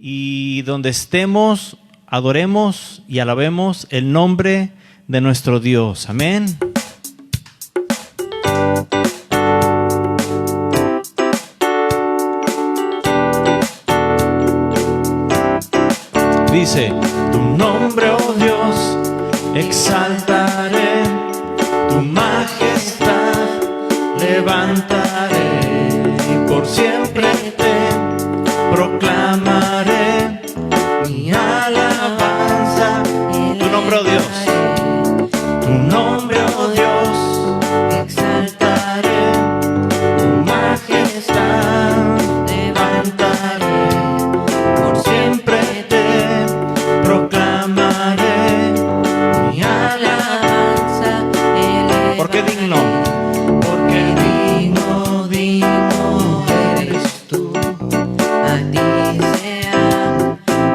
y donde estemos, adoremos y alabemos el nombre de nuestro Dios. Amén. Dice: tu nombre, oh Dios, exaltaré, tu majestad levantaré, y por siempre te proclamaré mi alabanza. Tu nombre, oh Dios, tu nombre, oh Dios, exaltaré, tu majestad levantaré, por siempre te proclamaré mi alabanza. Porque digno, porque digno, digno eres tú, a ti sea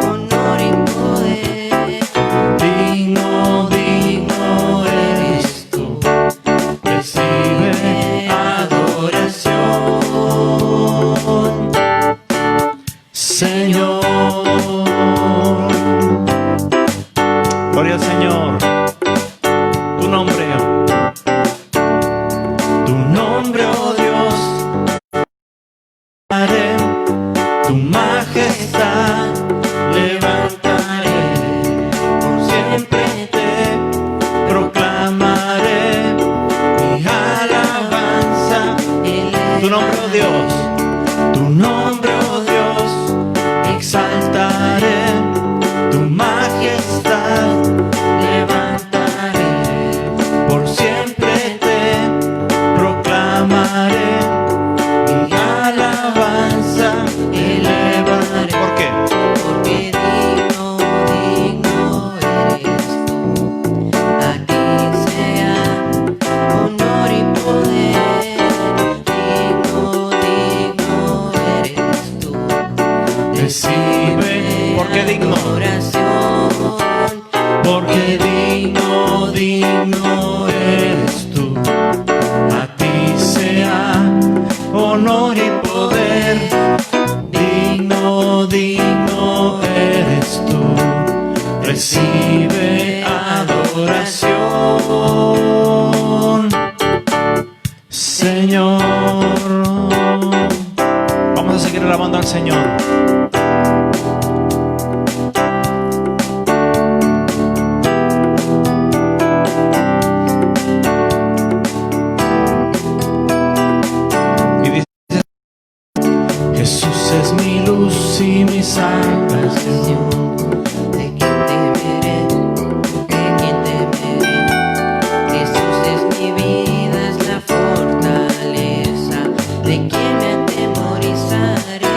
honor y poder. Digno, digno eres tú, recibe adoración, Señor. Gloria al Señor. Tu nombre, oh Dios, haré, tu majestad levantaré, por siempre te proclamaré mi alabanza. Tu nombre, oh Dios, tu nombre, oh Dios, exaltaré, tu majestad levantaré, por siempre te proclamaré mi alabanza elevaré. ¿Por qué? Porque digno, digno eres tú, a ti sea honor y poder. Digno, digno eres tú, recibe. Porque digno, porque digno, digno eres tú, a ti sea honor y poder. Digno, digno eres tú, recibe adoración, Señor. Vamos a seguir alabando al Señor. Jesús es mi luz y mi salvación. ¿De quién temeré? ¿De quién temeré? Jesús es mi vida, es la fortaleza. ¿De quién me atemorizaré?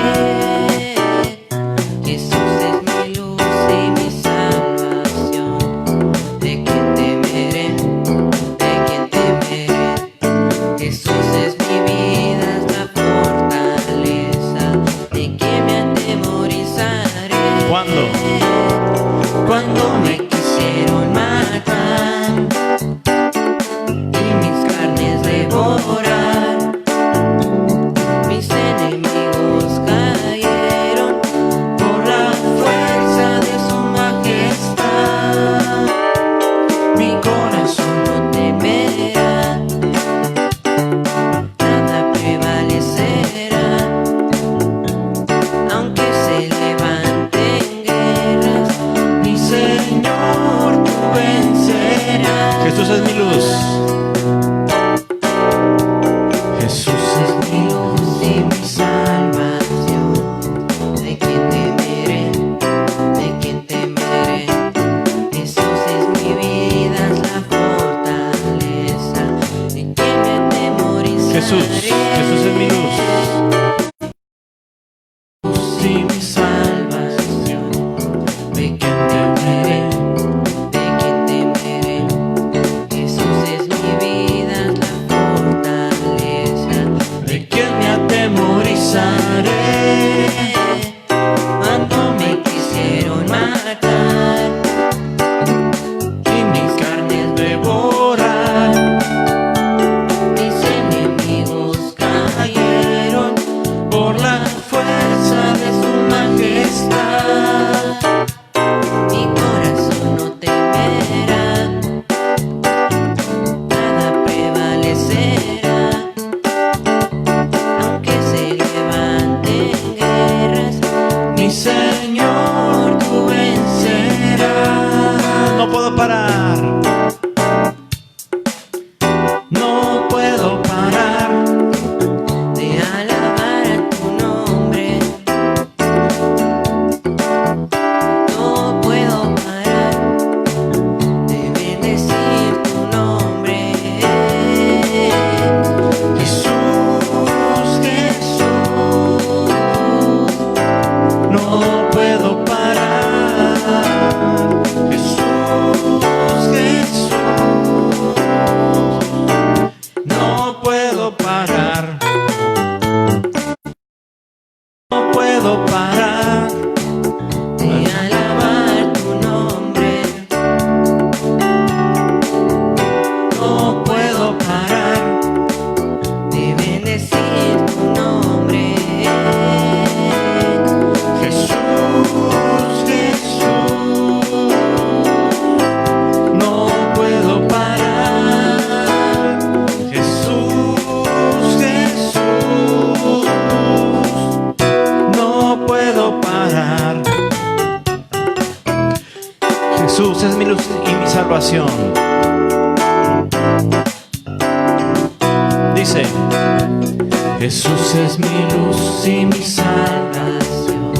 Jesús es mi luz y mi salvación. ¿De quién temeré? ¿De quién temeré? Jesús es mi vida, es la fortaleza. ¿De qué me atemorizaré? ¿Cuándo? Cuando me quisieron matar y mis carnes devorar, mis enemigos cayeron por la fuerza de su majestad. Mi corazón no temerá, nada prevalecerá, aunque se levanten guerras, mi Señor tú vencerás. Jesús es mi luz. Jesús es mi luz y mi salvación. ¿De quién temeré? ¿De quién temeré? Jesús es mi vida, es la fortaleza. ¿De quién me atemorizaré? Jesús es mi luz y mi salvación. ¿De quién temeré? ¿De quién temeré? Jesús Mi Señor, tú vencerás. No puedo parar. No puedo parar de alabar tu nombre. No puedo parar de bendecir tu nombre. Jesús, Jesús, no puedo parar. Jesús, Jesús, no puedo parar. No puedo parar de alabar tu nombre. No puedo parar de bendecir tu nombre. Jesús, Jesús, no puedo parar. Jesús, Jesús, no puedo parar. Jesús es mi luz y mi salvación. Dice, Jesús es mi luz y mi salvación.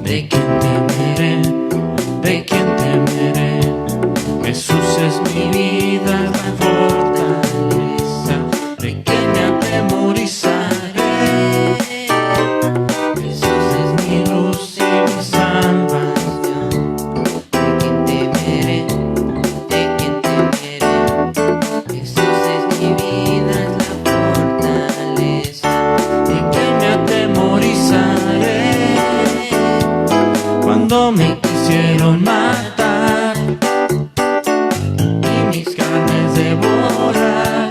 ¿De quién temeré? ¿De quién temeré? Jesús es mi vida, mi fortaleza. ¿De quién me atemorizaré? Jesús es mi luz y mi salvación. ¿De quién temeré? ¿De quién temeré? Jesús es mi vida, es la fortaleza. ¿De quién me atemorizaré? Cuando me quisieron matar y mis carnes devorar,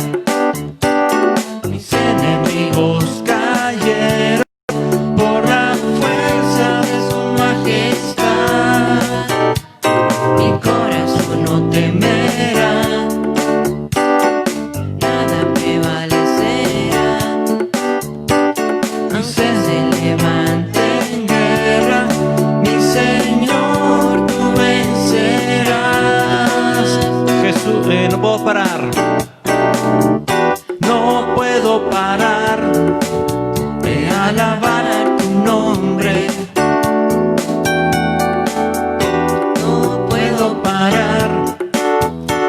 mis enemigos cayeron por la fuerza de su majestad. Mi corazón no temerá, nada prevalecerá. Aunque se levante en guerra, mi Señor, tú vencerás. Jesús, no puedo parar. No puedo parar de alabar tu nombre. No puedo parar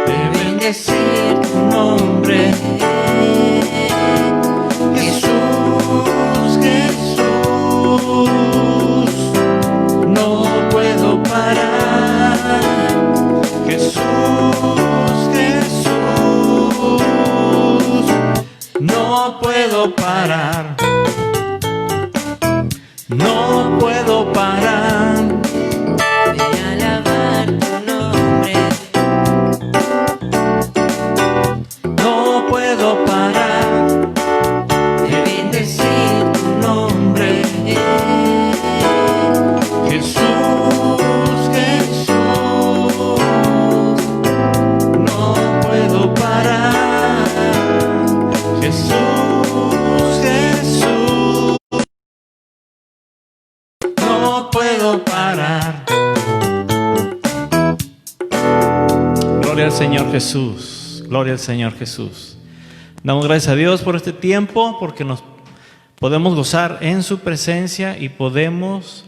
de bendecir tu nombre. Jesús, Jesús, no puedo parar. Jesús, Jesús, no puedo parar. No puedo parar de alabar tu nombre. No puedo parar de bendecir tu nombre. Jesús, Jesús, no puedo parar. Jesús, Jesús, no puedo parar. Gloria al Señor Jesús. Gloria al Señor Jesús. Damos gracias a Dios por este tiempo, porque nos podemos gozar en su presencia y podemos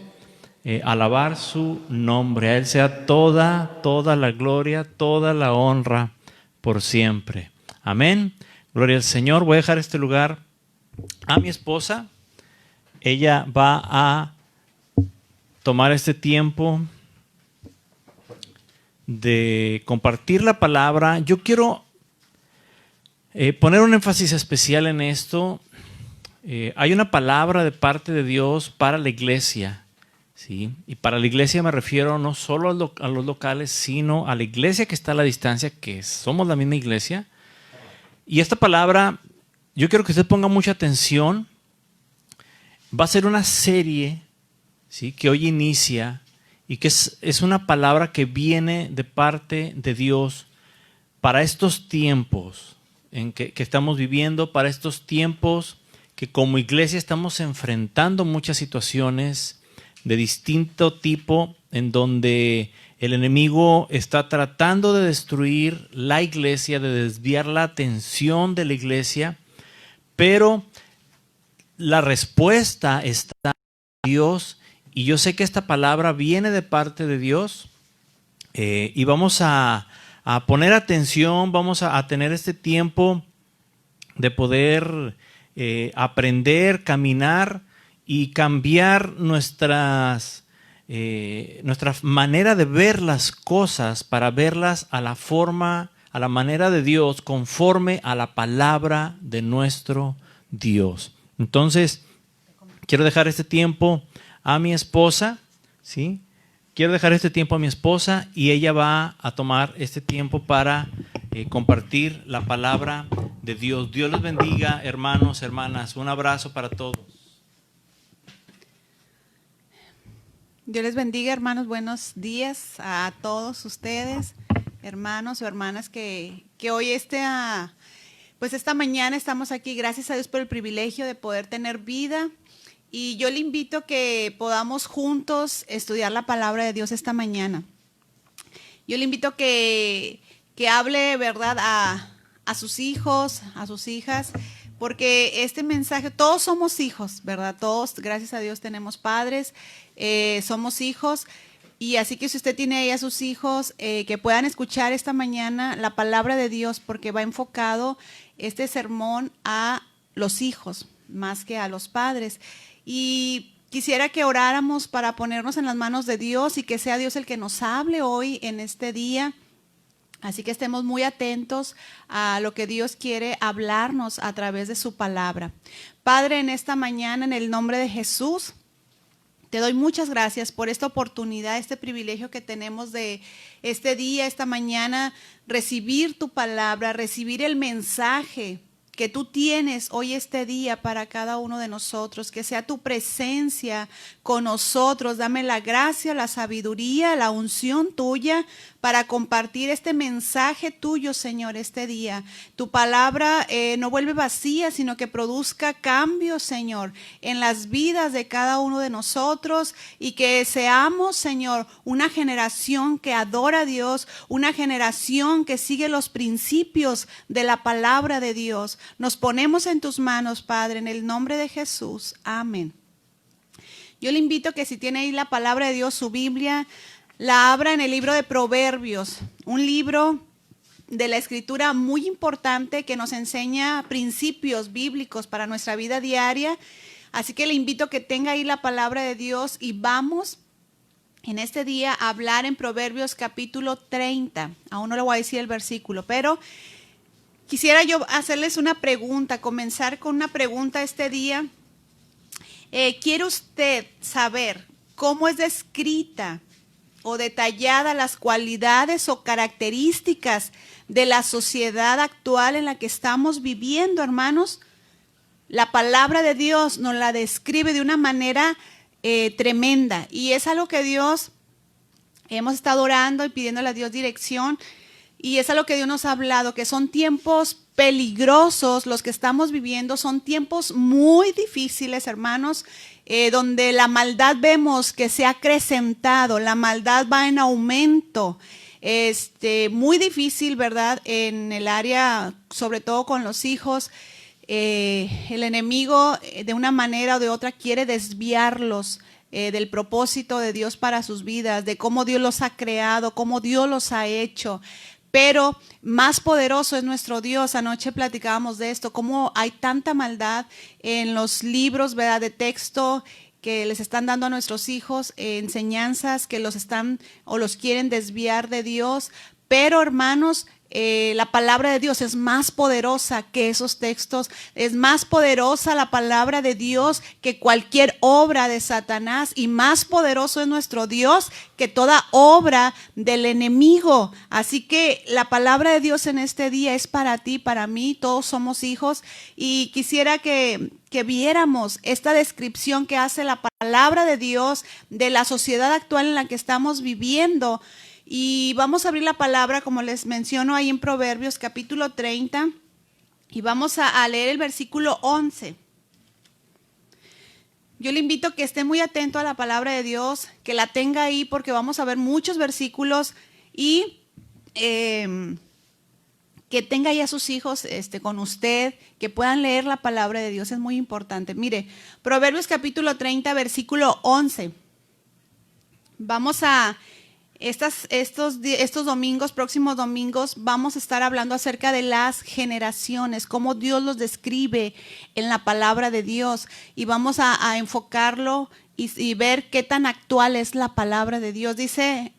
alabar su nombre. A Él sea toda la gloria, toda la honra por siempre. Amén. Gloria al Señor. Voy a dejar este lugar a mi esposa. Ella va a tomar este tiempo de compartir la palabra. Yo quiero poner un énfasis especial en esto. Hay una palabra de parte de Dios para la iglesia, ¿sí? Y para la iglesia me refiero no solo a los locales, sino a la iglesia que está a la distancia, que somos la misma iglesia. Y esta palabra, yo quiero que usted ponga mucha atención. Va a ser una serie, ¿sí?, que hoy inicia y que es una palabra que viene de parte de Dios para estos tiempos en que estamos viviendo, para estos tiempos que como iglesia estamos enfrentando muchas situaciones de distinto tipo en donde el enemigo está tratando de destruir la iglesia, de desviar la atención de la iglesia, pero la respuesta está en Dios, y yo sé que esta palabra viene de parte de Dios, y vamos a poner atención, vamos a tener este tiempo de poder aprender, caminar y cambiar nuestra manera de ver las cosas para verlas a la forma, a la manera de Dios, conforme a la palabra de nuestro Dios. Entonces, quiero dejar este tiempo a mi esposa, ¿sí? Quiero dejar este tiempo a mi esposa y ella va a tomar este tiempo para compartir la palabra de Dios. Dios les bendiga, hermanos, hermanas. Un abrazo para todos. Dios les bendiga, hermanos. Buenos días a todos ustedes, hermanos o hermanas que hoy esta mañana estamos aquí. Gracias a Dios por el privilegio de poder tener vida. Y yo le invito a que podamos juntos estudiar la palabra de Dios esta mañana. Yo le invito a que hable, ¿verdad?, a sus hijos, a sus hijas, porque este mensaje, todos somos hijos, ¿verdad? Todos, gracias a Dios, tenemos padres, somos hijos. Y así que si usted tiene ahí a sus hijos, que puedan escuchar esta mañana la palabra de Dios, porque va enfocado este sermón a los hijos, más que a los padres. Y quisiera que oráramos para ponernos en las manos de Dios y que sea Dios el que nos hable hoy en este día. Así que estemos muy atentos a lo que Dios quiere hablarnos a través de su palabra. Padre, en esta mañana, en el nombre de Jesús, te doy muchas gracias por esta oportunidad, este privilegio que tenemos de este día, esta mañana, recibir tu palabra, recibir el mensaje que tú tienes hoy este día para cada uno de nosotros, que sea tu presencia con nosotros. Dame la gracia, la sabiduría, la unción tuya para compartir este mensaje tuyo, Señor, este día. Tu palabra no vuelve vacía, sino que produzca cambios, Señor, en las vidas de cada uno de nosotros, y que seamos, Señor, una generación que adora a Dios, una generación que sigue los principios de la palabra de Dios. Nos ponemos en tus manos, Padre, en el nombre de Jesús. Amén. Yo le invito a que si tiene ahí la palabra de Dios, su Biblia, la abra en el libro de Proverbios, un libro de la escritura muy importante que nos enseña principios bíblicos para nuestra vida diaria. Así que le invito a que tenga ahí la palabra de Dios y vamos en este día a hablar en Proverbios capítulo 30. Aún no le voy a decir el versículo, pero quisiera yo hacerles una pregunta, comenzar con una pregunta este día. ¿Quiere usted saber cómo es descrita o detallada las cualidades o características de la sociedad actual en la que estamos viviendo, hermanos? La palabra de Dios nos la describe de una manera tremenda, y es algo que Dios hemos estado orando y pidiéndole a Dios dirección, y es algo que Dios nos ha hablado, que son tiempos peligrosos los que estamos viviendo, son tiempos muy difíciles, hermanos, donde la maldad vemos que se ha acrecentado, la maldad va en aumento, muy difícil, ¿verdad? En el área, sobre todo con los hijos, el enemigo de una manera o de otra quiere desviarlos del propósito de Dios para sus vidas, de cómo Dios los ha creado, cómo Dios los ha hecho. Pero más poderoso es nuestro Dios. Anoche platicábamos de esto, cómo hay tanta maldad en los libros, ¿verdad?, de texto que les están dando a nuestros hijos, enseñanzas que los están o los quieren desviar de Dios. Pero, hermanos, la palabra de Dios es más poderosa que esos textos, es más poderosa la palabra de Dios que cualquier obra de Satanás, y más poderoso es nuestro Dios que toda obra del enemigo. Así que la palabra de Dios en este día es para ti, para mí, todos somos hijos, y quisiera que viéramos esta descripción que hace la palabra de Dios de la sociedad actual en la que estamos viviendo. Y vamos a abrir la palabra, como les menciono, ahí en Proverbios capítulo 30, y vamos a leer el versículo 11. Yo le invito a que esté muy atento a la palabra de Dios, que la tenga ahí porque vamos a ver muchos versículos y que tenga ya sus hijos con usted, que puedan leer la palabra de Dios, es muy importante. Mire, Proverbios capítulo 30, versículo 11. Vamos a, estos domingos, próximos domingos, vamos a estar hablando acerca de las generaciones, cómo Dios los describe en la palabra de Dios. Y vamos a enfocarlo y ver qué tan actual es la palabra de Dios. Dice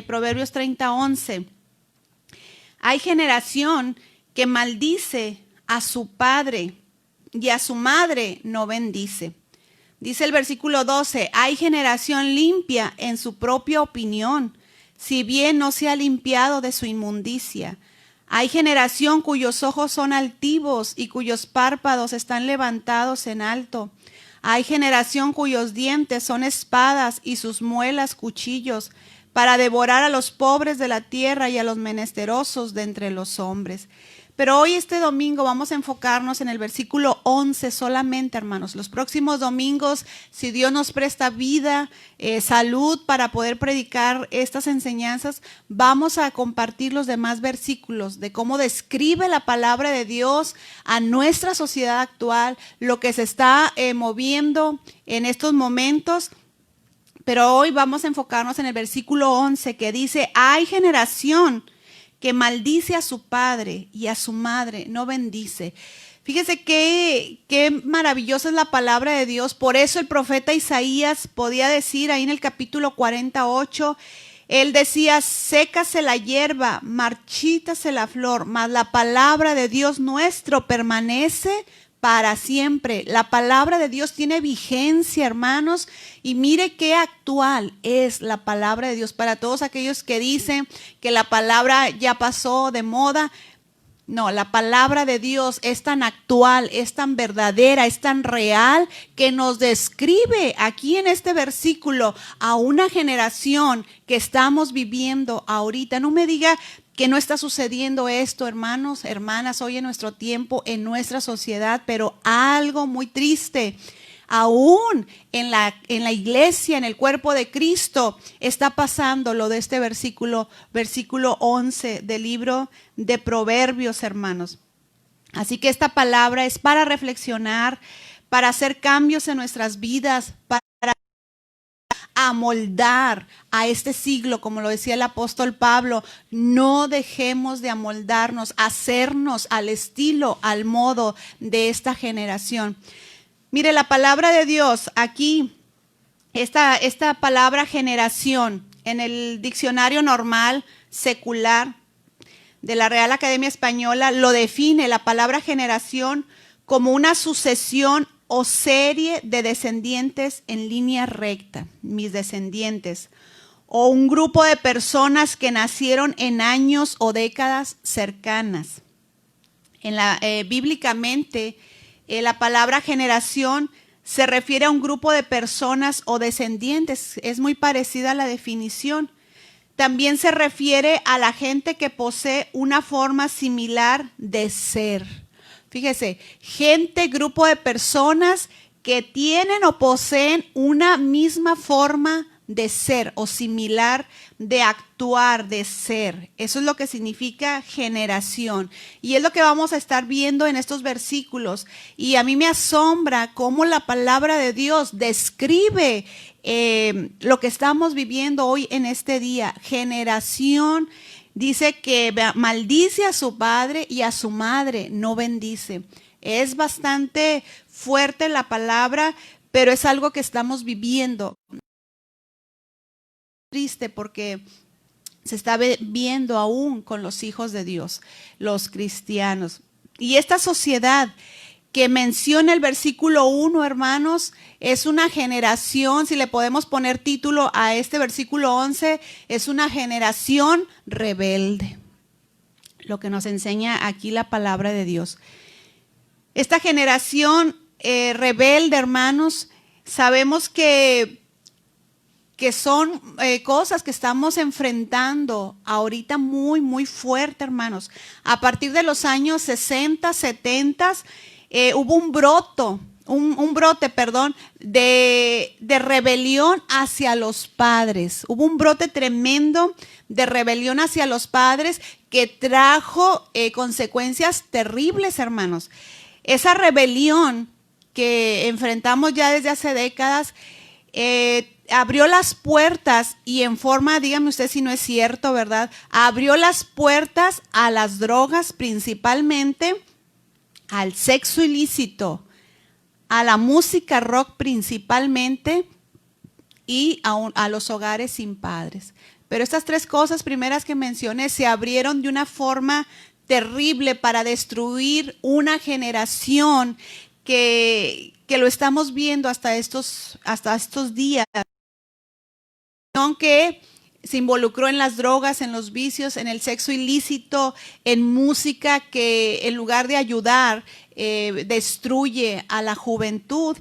Proverbios 30, 11. Hay generación que maldice a su padre y a su madre no bendice. Dice el versículo 12, hay generación limpia en su propia opinión, si bien no se ha limpiado de su inmundicia. Hay generación cuyos ojos son altivos y cuyos párpados están levantados en alto. Hay generación cuyos dientes son espadas y sus muelas cuchillos, para devorar a los pobres de la tierra y a los menesterosos de entre los hombres. Pero hoy este domingo vamos a enfocarnos en el versículo 11 solamente, hermanos. Los próximos domingos, si Dios nos presta vida, salud para poder predicar estas enseñanzas, vamos a compartir los demás versículos de cómo describe la palabra de Dios a nuestra sociedad actual, lo que se está moviendo en estos momentos. Pero hoy vamos a enfocarnos en el versículo 11 que dice, hay generación que maldice a su padre y a su madre no bendice. Fíjese qué maravillosa es la palabra de Dios. Por eso el profeta Isaías podía decir ahí en el capítulo 48, él decía, sécase la hierba, marchítase la flor, mas la palabra de Dios nuestro permanece para siempre. La palabra de Dios tiene vigencia, hermanos, y mire qué actual es la palabra de Dios para todos aquellos que dicen que la palabra ya pasó de moda. No, la palabra de Dios es tan actual, es tan verdadera, es tan real que nos describe aquí en este versículo a una generación que estamos viviendo ahorita. No me diga que no está sucediendo esto, hermanos, hermanas, hoy en nuestro tiempo, en nuestra sociedad, pero algo muy triste. Aún en la iglesia, en el cuerpo de Cristo, está pasando lo de este versículo 11 del libro de Proverbios, hermanos. Así que esta palabra es para reflexionar, para hacer cambios en nuestras vidas, para amoldar a este siglo, como lo decía el apóstol Pablo. No dejemos de amoldarnos, hacernos al estilo, al modo de esta generación. Mire, la palabra de Dios aquí, esta palabra generación, en el diccionario normal, secular, de la Real Academia Española, lo define la palabra generación como una sucesión o serie de descendientes en línea recta, mis descendientes, o un grupo de personas que nacieron en años o décadas cercanas. Bíblicamente, la palabra generación se refiere a un grupo de personas o descendientes, es muy parecida a la definición. También se refiere a la gente que posee una forma similar de ser. Fíjese, grupo de personas que tienen o poseen una misma forma de ser o similar de actuar, de ser. Eso es lo que significa generación. Y es lo que vamos a estar viendo en estos versículos. Y a mí me asombra cómo la palabra de Dios describe lo que estamos viviendo hoy en este día. Generación. Dice que maldice a su padre y a su madre no bendice. Es bastante fuerte la palabra, pero es algo que estamos viviendo. Triste porque se está viendo aún con los hijos de Dios, los cristianos. Y esta sociedad que menciona el versículo 1, hermanos, es una generación, si le podemos poner título a este versículo 11, es una generación rebelde. Lo que nos enseña aquí la palabra de Dios. Esta generación rebelde, hermanos, sabemos que son cosas que estamos enfrentando ahorita muy, muy fuerte, hermanos. A partir de los años 60, 70, hubo un brote, perdón, de rebelión hacia los padres. Hubo un brote tremendo de rebelión hacia los padres que trajo consecuencias terribles, hermanos. Esa rebelión que enfrentamos ya desde hace décadas abrió las puertas y en forma, dígame usted si no es cierto, ¿verdad? Abrió las puertas a las drogas principalmente, al sexo ilícito, a la música rock principalmente y a los hogares sin padres. Pero estas tres cosas primeras que mencioné se abrieron de una forma terrible para destruir una generación que lo estamos viendo hasta estos días, que se involucró en las drogas, en los vicios, en el sexo ilícito, en música que en lugar de ayudar, destruye a la juventud.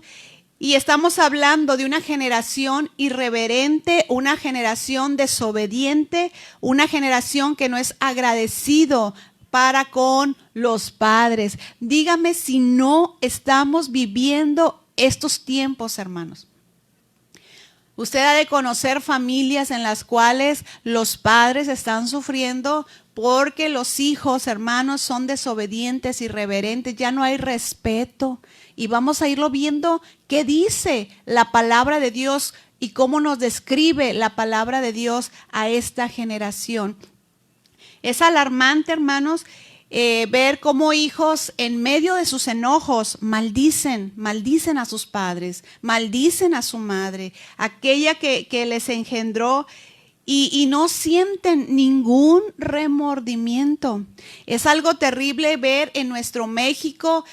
Y estamos hablando de una generación irreverente, una generación desobediente, una generación que no es agradecido para con los padres. Dígame si no estamos viviendo estos tiempos, hermanos. Usted ha de conocer familias en las cuales los padres están sufriendo porque los hijos, hermanos, son desobedientes, irreverentes, ya no hay respeto. Y vamos a irlo viendo qué dice la palabra de Dios y cómo nos describe la palabra de Dios a esta generación. Es alarmante, hermanos, ver cómo hijos en medio de sus enojos maldicen a sus padres, maldicen a su madre, aquella que les engendró y no sienten ningún remordimiento. Es algo terrible ver en nuestro México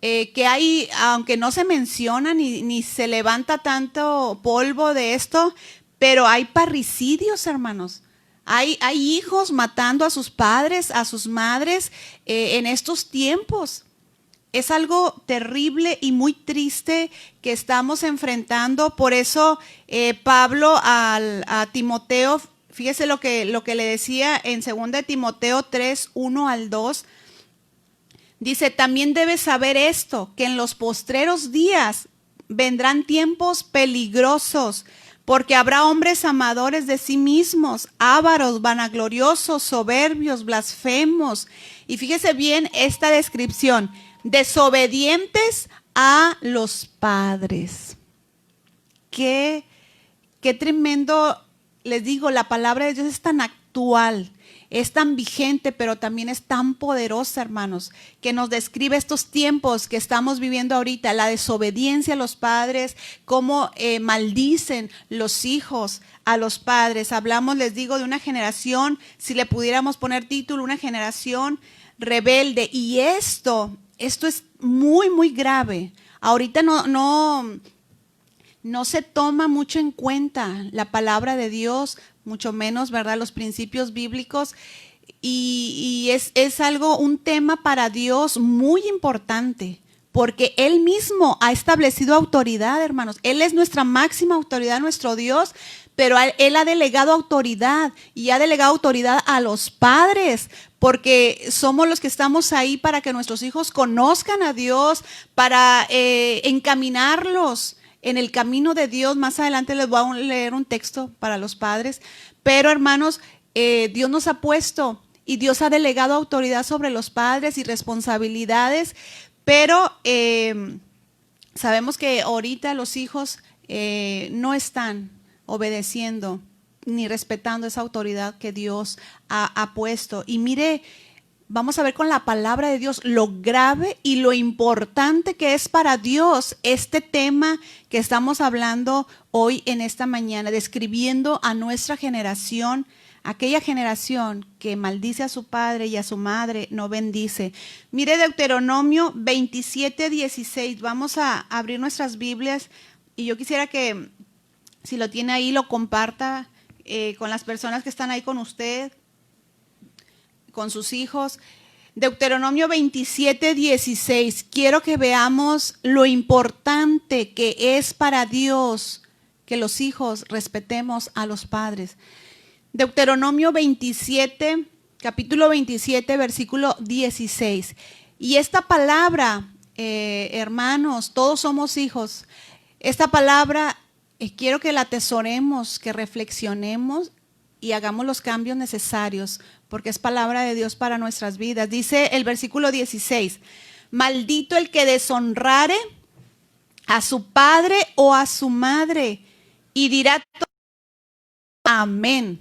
que hay, aunque no se menciona ni se levanta tanto polvo de esto, pero hay parricidios, hermanos. Hay hijos matando a sus padres, a sus madres en estos tiempos. Es algo terrible y muy triste que estamos enfrentando. Por eso Pablo a Timoteo, fíjese lo que le decía en 2 Timoteo 3, 1 al 2. Dice, también debes saber esto, que en los postreros días vendrán tiempos peligrosos, porque habrá hombres amadores de sí mismos, ávaros, vanagloriosos, soberbios, blasfemos. Y fíjese bien esta descripción, desobedientes a los padres. Qué tremendo, les digo, la palabra de Dios es tan actual, es tan vigente, pero también es tan poderosa, hermanos, que nos describe estos tiempos que estamos viviendo ahorita, la desobediencia a los padres, cómo maldicen los hijos a los padres. Hablamos, les digo, de una generación, si le pudiéramos poner título, una generación rebelde. Y esto es muy, muy grave. Ahorita no se toma mucho en cuenta la palabra de Dios, mucho menos, ¿verdad?, los principios bíblicos, y es algo, un tema para Dios muy importante, porque Él mismo ha establecido autoridad, hermanos. Él es nuestra máxima autoridad, nuestro Dios, pero Él ha delegado autoridad, y ha delegado autoridad a los padres, porque somos los que estamos ahí para que nuestros hijos conozcan a Dios, para encaminarlos en el camino de Dios. Más adelante les voy a leer un texto para los padres. Pero, hermanos, Dios nos ha puesto y Dios ha delegado autoridad sobre los padres y responsabilidades. Pero sabemos que ahorita los hijos no están obedeciendo ni respetando esa autoridad que Dios ha puesto. Y mire, vamos a ver con la palabra de Dios lo grave y lo importante que es para Dios este tema que estamos hablando hoy en esta mañana, describiendo a nuestra generación, aquella generación que maldice a su padre y a su madre, no bendice. Mire Deuteronomio 27:16, vamos a abrir nuestras Biblias y yo quisiera que, si lo tiene ahí, lo comparta con las personas que están ahí con usted, con sus hijos. Deuteronomio 27:16. Quiero que veamos lo importante que es para Dios que los hijos respetemos a los padres. Deuteronomio 27, capítulo 27, versículo 16. Y esta palabra hermanos, todos somos hijos. Esta palabra quiero que la atesoremos, que reflexionemos y hagamos los cambios necesarios, porque es palabra de Dios para nuestras vidas. Dice el versículo 16, maldito el que deshonrare a su padre o a su madre, y dirá amén.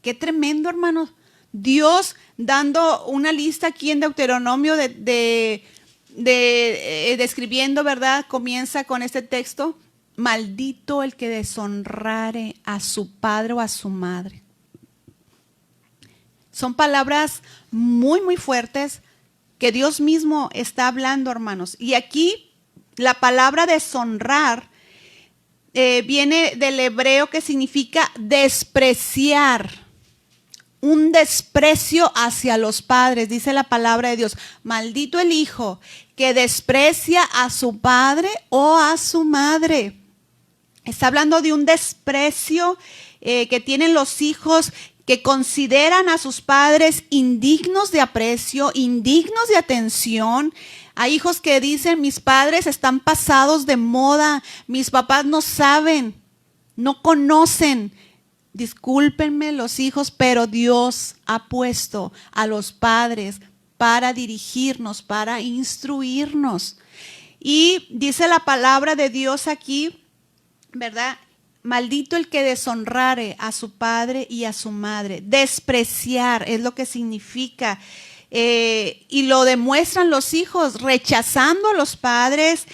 Qué tremendo, hermanos. Dios dando una lista aquí en Deuteronomio describiendo, ¿verdad? Comienza con este texto. Maldito el que deshonrare a su padre o a su madre. Son palabras muy, muy fuertes que Dios mismo está hablando, hermanos. Y aquí la palabra deshonrar viene del hebreo que significa despreciar. Un desprecio hacia los padres, dice la palabra de Dios. Maldito el hijo que desprecia a su padre o a su madre. Está hablando de un desprecio que tienen los hijos que consideran a sus padres indignos de aprecio, indignos de atención. Hay hijos que dicen, mis padres están pasados de moda, mis papás no saben, no conocen. Discúlpenme los hijos, pero Dios ha puesto a los padres para dirigirnos, para instruirnos. Y dice la palabra de Dios aquí, ¿verdad? Maldito el que deshonrare a su padre y a su madre. Despreciar es lo que significa. Y lo demuestran los hijos rechazando a los padres,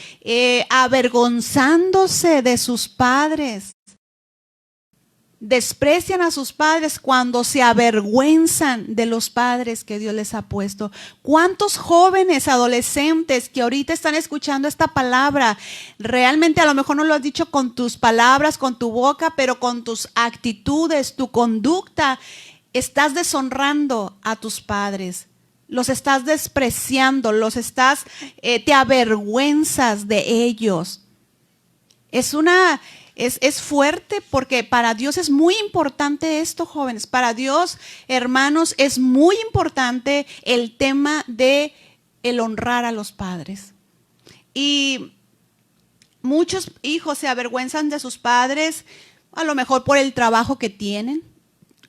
avergonzándose de sus padres. Desprecian a sus padres cuando se avergüenzan de los padres que Dios les ha puesto. ¿Cuántos jóvenes, adolescentes que ahorita están escuchando esta palabra, realmente a lo mejor no lo has dicho con tus palabras, con tu boca, pero con tus actitudes, tu conducta, estás deshonrando a tus padres? Los estás despreciando, te avergüenzas de ellos. Es fuerte porque para Dios es muy importante esto, jóvenes. Para Dios, hermanos, es muy importante el tema de el honrar a los padres. Y muchos hijos se avergüenzan de sus padres, a lo mejor por el trabajo que tienen.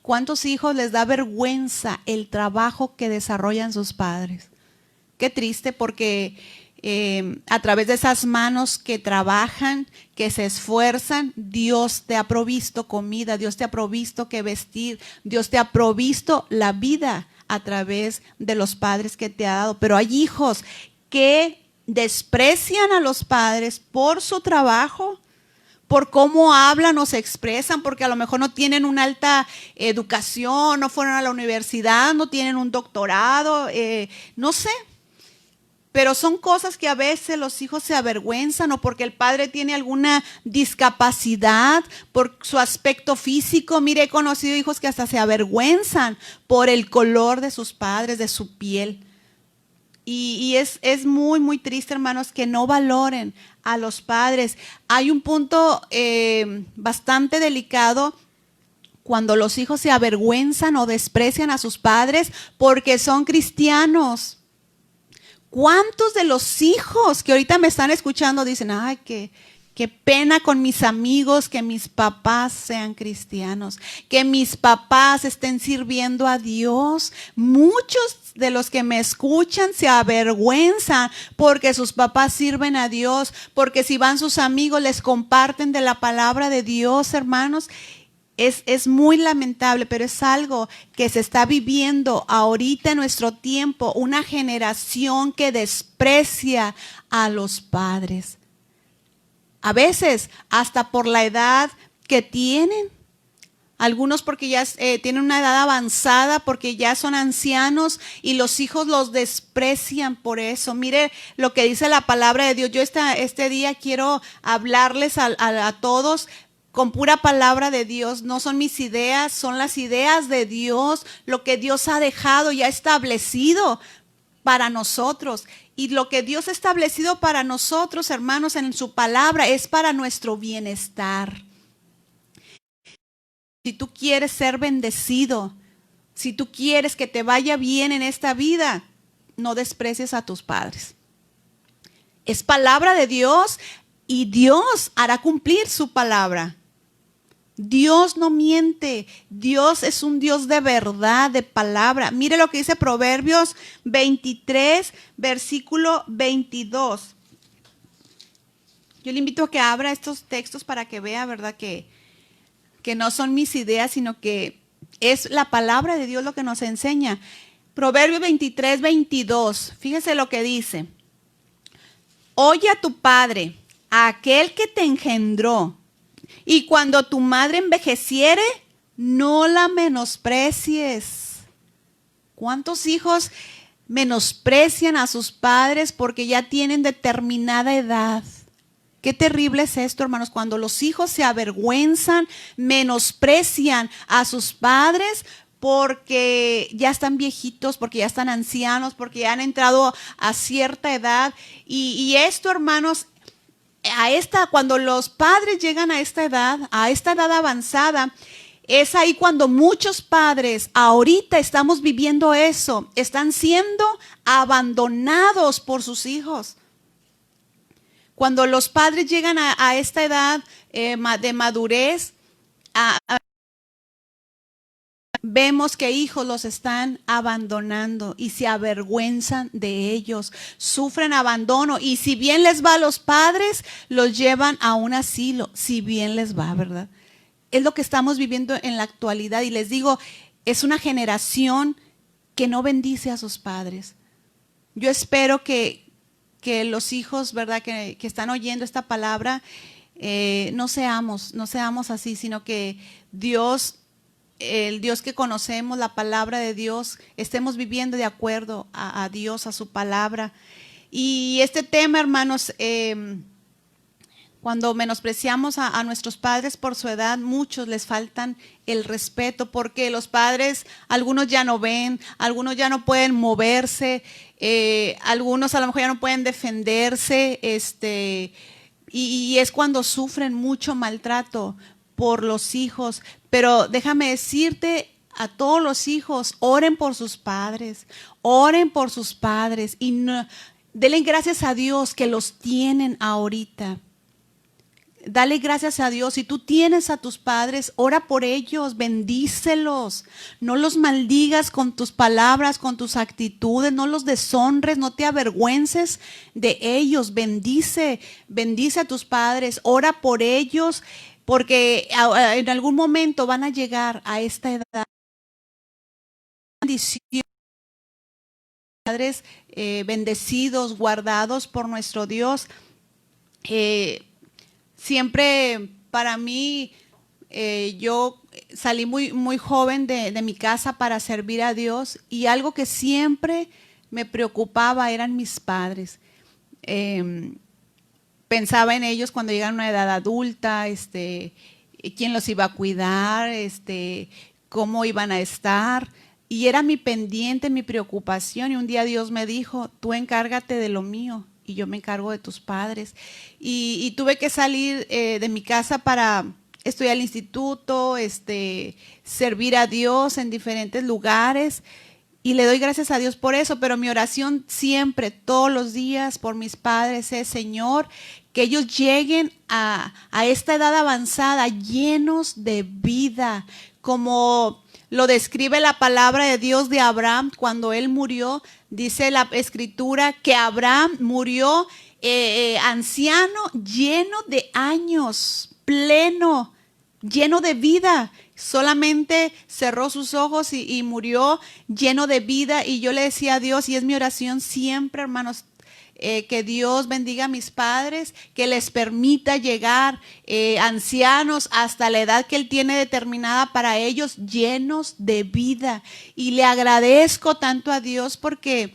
¿Cuántos hijos les da vergüenza el trabajo que desarrollan sus padres? Qué triste, porque a través de esas manos que trabajan, que se esfuerzan, Dios te ha provisto comida, Dios te ha provisto que vestir, Dios te ha provisto la vida a través de los padres que te ha dado. Pero hay hijos que desprecian a los padres por su trabajo, por cómo hablan o se expresan, porque a lo mejor no tienen una alta educación, no fueron a la universidad, no tienen un doctorado, no sé. Pero son cosas que a veces los hijos se avergüenzan, o porque el padre tiene alguna discapacidad, por su aspecto físico. Mire, he conocido hijos que hasta se avergüenzan por el color de sus padres, de su piel. Y es muy, muy triste, hermanos, que no valoren a los padres. Hay un punto bastante delicado cuando los hijos se avergüenzan o desprecian a sus padres porque son cristianos. ¿Cuántos de los hijos que ahorita me están escuchando dicen, ay, qué pena con mis amigos que mis papás sean cristianos, que mis papás estén sirviendo a Dios? Muchos de los que me escuchan se avergüenzan porque sus papás sirven a Dios, porque si van sus amigos les comparten de la palabra de Dios, hermanos. Es muy lamentable, pero es algo que se está viviendo ahorita en nuestro tiempo, una generación que desprecia a los padres. A veces hasta por la edad que tienen. Algunos porque ya tienen una edad avanzada, porque ya son ancianos y los hijos los desprecian por eso. Mire lo que dice la palabra de Dios. Yo este día quiero hablarles a todos con pura palabra de Dios. No son mis ideas, son las ideas de Dios, lo que Dios ha dejado y ha establecido para nosotros. Y lo que Dios ha establecido para nosotros, hermanos, en su palabra es para nuestro bienestar. Si tú quieres ser bendecido, si tú quieres que te vaya bien en esta vida, no desprecies a tus padres. Es palabra de Dios y Dios hará cumplir su palabra. Dios no miente, Dios es un Dios de verdad, de palabra. Mire lo que dice Proverbios 23, versículo 22. Yo le invito a que abra estos textos para que vea, ¿verdad? Que no son mis ideas, sino que es la palabra de Dios lo que nos enseña. Proverbios 23, 22. Fíjese lo que dice. Oye a tu padre, a aquel que te engendró, y cuando tu madre envejeciere, no la menosprecies. ¿Cuántos hijos menosprecian a sus padres porque ya tienen determinada edad? Qué terrible es esto, hermanos, cuando los hijos se avergüenzan, menosprecian a sus padres porque ya están viejitos, porque ya están ancianos, porque ya han entrado a cierta edad. Y esto, hermanos, cuando los padres llegan a esta edad avanzada, es ahí cuando muchos padres ahorita estamos viviendo eso, están siendo abandonados por sus hijos. Cuando los padres llegan a esta edad de madurez, vemos que hijos los están abandonando y se avergüenzan de ellos, sufren abandono, y si bien les va a los padres, los llevan a un asilo, si bien les va, ¿verdad? Es lo que estamos viviendo en la actualidad, y les digo, es una generación que no bendice a sus padres. Yo espero que los hijos, ¿verdad?, que están oyendo esta palabra, no seamos así, sino que Dios, el Dios que conocemos, la palabra de Dios, estemos viviendo de acuerdo a Dios, a su palabra. Y este tema, hermanos, cuando menospreciamos a nuestros padres por su edad, muchos les faltan el respeto, porque los padres, algunos ya no ven, algunos ya no pueden moverse, algunos a lo mejor ya no pueden defenderse, y es cuando sufren mucho maltrato por los hijos. Pero déjame decirte a todos los hijos, oren por sus padres y denle gracias a Dios que los tienen ahorita. Dale gracias a Dios. Si tú tienes a tus padres, ora por ellos, bendícelos. No los maldigas con tus palabras, con tus actitudes, no los deshonres, no te avergüences de ellos. Bendice a tus padres, ora por ellos, porque en algún momento van a llegar a esta edad. Padres bendecidos, guardados por nuestro Dios. Siempre para mí, yo salí muy joven de mi casa para servir a Dios, y algo que siempre me preocupaba eran mis padres. Pensaba en ellos cuando llegan a una edad adulta, quién los iba a cuidar, cómo iban a estar. Y era mi pendiente, mi preocupación. Y un día Dios me dijo, tú encárgate de lo mío y yo me encargo de tus padres. Y tuve que salir de mi casa para estudiar al instituto, servir a Dios en diferentes lugares. Y le doy gracias a Dios por eso, pero mi oración siempre, todos los días, por mis padres es, Señor, que ellos lleguen a esta edad avanzada llenos de vida, como lo describe la palabra de Dios de Abraham cuando él murió. Dice la Escritura que Abraham murió anciano, lleno de años, pleno, lleno de vida. Solamente cerró sus ojos y murió lleno de vida. Y yo le decía a Dios, y es mi oración siempre, hermanos, que Dios bendiga a mis padres, que les permita llegar ancianos hasta la edad que Él tiene determinada para ellos, llenos de vida. Y le agradezco tanto a Dios porque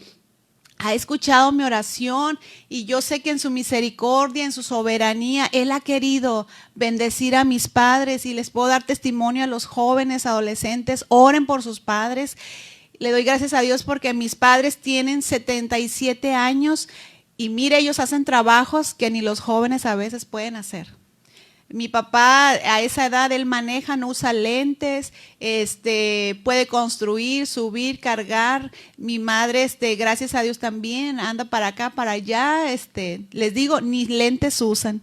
ha escuchado mi oración, y yo sé que en su misericordia, en su soberanía, Él ha querido bendecir a mis padres, y les puedo dar testimonio a los jóvenes, adolescentes. Oren por sus padres. Le doy gracias a Dios porque mis padres tienen 77 años y mire, ellos hacen trabajos que ni los jóvenes a veces pueden hacer. Mi papá a esa edad él maneja, no usa lentes, puede construir, subir, cargar. Mi madre, gracias a Dios también, anda para acá, para allá. Les digo, ni lentes usan.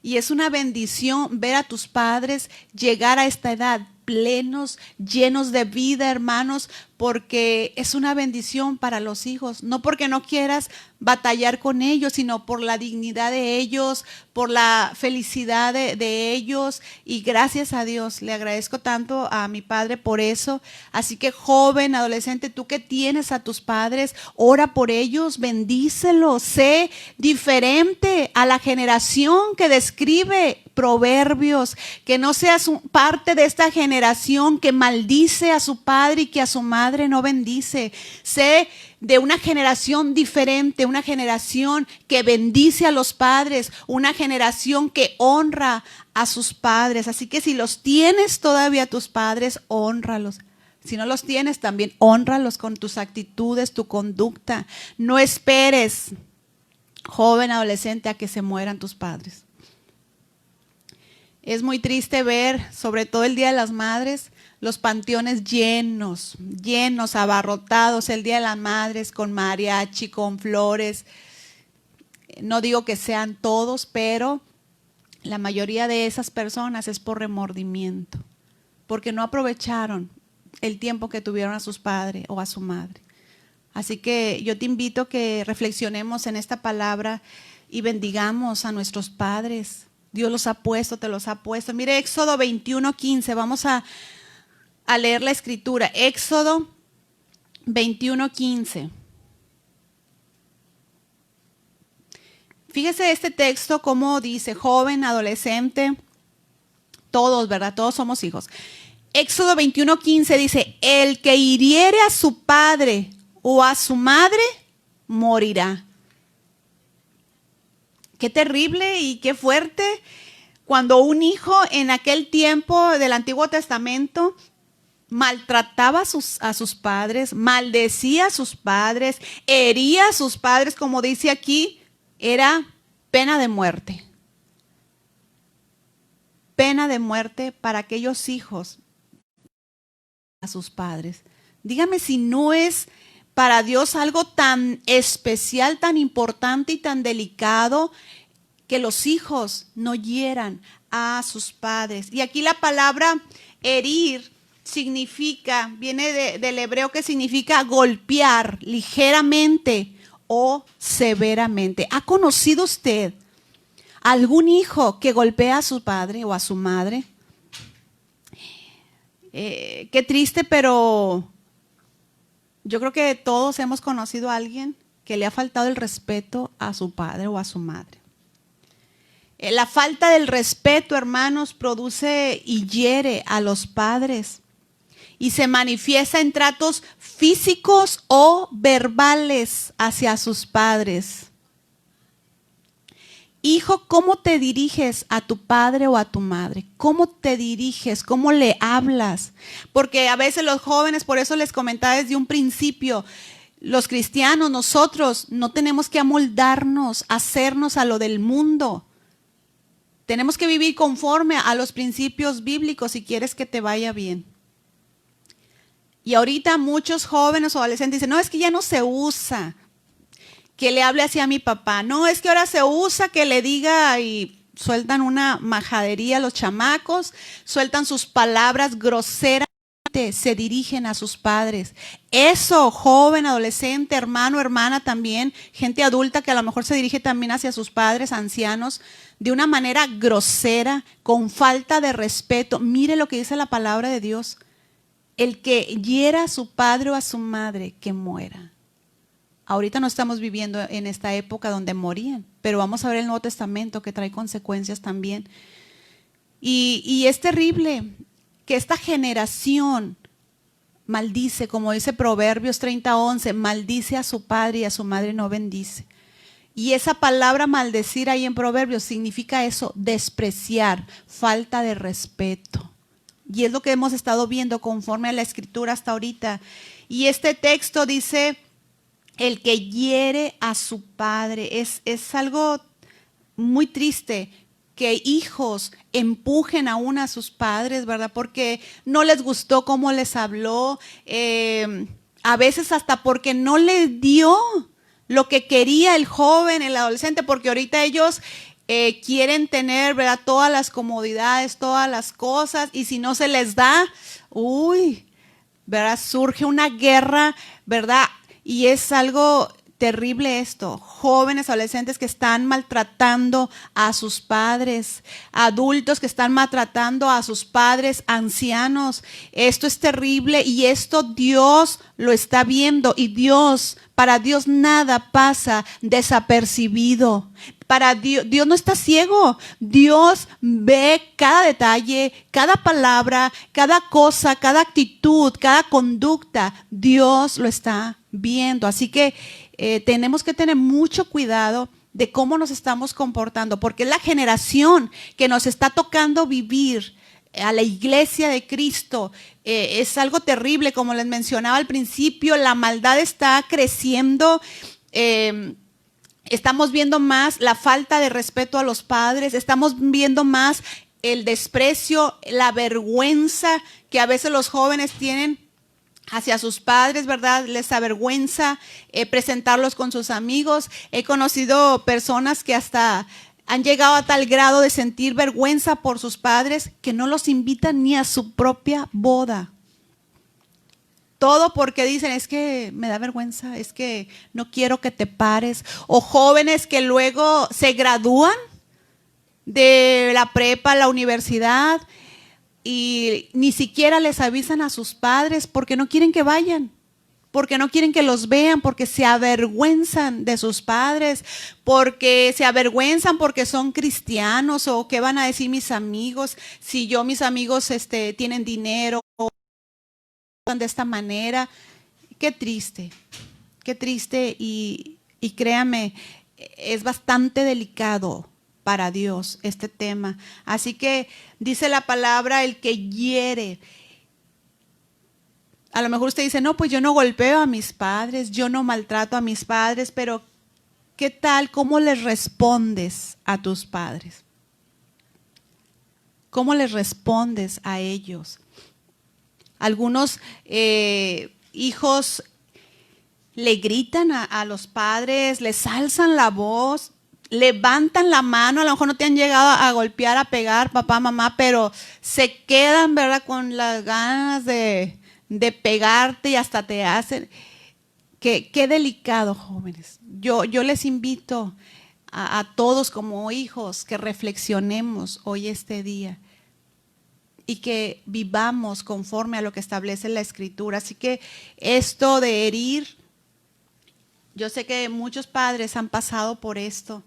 Y es una bendición ver a tus padres llegar a esta edad plenos, llenos de vida, hermanos, porque es una bendición para los hijos. No porque no quieras batallar con ellos, sino por la dignidad de ellos, por la felicidad de ellos. Y gracias a Dios, le agradezco tanto a mi padre por eso. Así que joven, adolescente, tú que tienes a tus padres, ora por ellos, bendícelos, sé diferente a la generación que describe Proverbios, que no seas parte de esta generación que maldice a su padre y que a su madre no bendice. Sé de una generación diferente, una generación que bendice a los padres, una generación que honra a sus padres. Así que si los tienes todavía tus padres, hónralos. Si no los tienes, también hónralos con tus actitudes, tu conducta. No esperes, joven, adolescente, a que se mueran tus padres. Es muy triste ver, sobre todo el Día de las Madres, los panteones llenos, abarrotados el Día de las Madres, con mariachi, con flores. No digo que sean todos, pero la mayoría de esas personas es por remordimiento, porque no aprovecharon el tiempo que tuvieron a sus padres o a su madre. Así que yo te invito a que reflexionemos en esta palabra y bendigamos a nuestros padres. Dios los ha puesto, te los ha puesto. Mire, Éxodo 21:15, vamos a leer la escritura. Éxodo 21:15. Fíjese este texto cómo dice, joven, adolescente, todos, ¿verdad? Todos somos hijos. Éxodo 21:15 dice, el que hiriere a su padre o a su madre, morirá. Qué terrible y qué fuerte cuando un hijo en aquel tiempo del Antiguo Testamento maltrataba a sus padres, maldecía a sus padres, hería a sus padres, como dice aquí, era pena de muerte. Pena de muerte para aquellos hijos a sus padres. Dígame si no es para Dios algo tan especial, tan importante y tan delicado que los hijos no hieran a sus padres. Y aquí la palabra herir significa, viene del hebreo que significa golpear ligeramente o severamente. ¿Ha conocido usted algún hijo que golpea a su padre o a su madre? Qué triste, pero yo creo que todos hemos conocido a alguien que le ha faltado el respeto a su padre o a su madre. La falta del respeto, hermanos, produce y hiere a los padres y se manifiesta en tratos físicos o verbales hacia sus padres. Hijo, ¿cómo te diriges a tu padre o a tu madre? ¿Cómo te diriges? ¿Cómo le hablas? Porque a veces los jóvenes, por eso les comentaba desde un principio, los cristianos, nosotros no tenemos que amoldarnos, hacernos a lo del mundo. Tenemos que vivir conforme a los principios bíblicos si quieres que te vaya bien. Y ahorita muchos jóvenes o adolescentes dicen, no, es que ya no se usa que le hable así a mi papá. No, es que ahora se usa que le diga, y sueltan una majadería a los chamacos, sueltan sus palabras groseras, se dirigen a sus padres. Eso, joven, adolescente, hermano, hermana también, gente adulta que a lo mejor se dirige también hacia sus padres, ancianos, de una manera grosera, con falta de respeto. Mire lo que dice la palabra de Dios. El que hiera a su padre o a su madre, que muera. Ahorita no estamos viviendo en esta época donde morían, pero vamos a ver el Nuevo Testamento que trae consecuencias también. Y es terrible que esta generación maldice, como dice Proverbios 30:11, maldice a su padre y a su madre no bendice. Y esa palabra maldecir ahí en Proverbios significa eso, despreciar, falta de respeto. Y es lo que hemos estado viendo conforme a la Escritura hasta ahorita. Y este texto dice, el que hiere a su padre, es algo muy triste que hijos empujen aún a sus padres, ¿verdad? Porque no les gustó cómo les habló, a veces hasta porque no les dio lo que quería el joven, el adolescente, porque ahorita ellos quieren tener, ¿verdad?, todas las comodidades, todas las cosas, y si no se les da, ¿verdad?, surge una guerra, ¿verdad? Y es algo terrible esto, jóvenes, adolescentes que están maltratando a sus padres, adultos que están maltratando a sus padres, ancianos. Esto es terrible y esto Dios lo está viendo y para Dios nada pasa desapercibido. Para Dios no está ciego, Dios ve cada detalle, cada palabra, cada cosa, cada actitud, cada conducta, Dios lo está viendo. Así que tenemos que tener mucho cuidado de cómo nos estamos comportando, porque es la generación que nos está tocando vivir a la iglesia de Cristo. Es algo terrible, como les mencionaba al principio, la maldad está creciendo. Estamos viendo más la falta de respeto a los padres, estamos viendo más el desprecio, la vergüenza que a veces los jóvenes tienen hacia sus padres, ¿verdad? Les avergüenza presentarlos con sus amigos. He conocido personas que hasta han llegado a tal grado de sentir vergüenza por sus padres que no los invitan ni a su propia boda. Todo porque dicen, es que me da vergüenza, es que no quiero que te pares. O jóvenes que luego se gradúan de la prepa, la universidad, y ni siquiera les avisan a sus padres porque no quieren que vayan, porque no quieren que los vean, porque se avergüenzan de sus padres, porque se avergüenzan porque son cristianos, o qué van a decir mis amigos si mis amigos tienen dinero o de esta manera. Qué triste y créame, es bastante delicado para Dios este tema. Así que dice la palabra, el que hiere. A lo mejor usted dice, no, pues yo no golpeo a mis padres, yo no maltrato a mis padres, pero ¿qué tal? ¿Cómo les respondes a tus padres? ¿Cómo les respondes a ellos? Algunos hijos le gritan a los padres, les alzan la voz, levantan la mano. A lo mejor no te han llegado a golpear, a pegar, papá, mamá, pero se quedan, ¿verdad?, con las ganas de pegarte y hasta te hacen. Qué delicado, jóvenes. Yo les invito a todos como hijos que reflexionemos hoy este día y que vivamos conforme a lo que establece la Escritura. Así que esto de herir, yo sé que muchos padres han pasado por esto.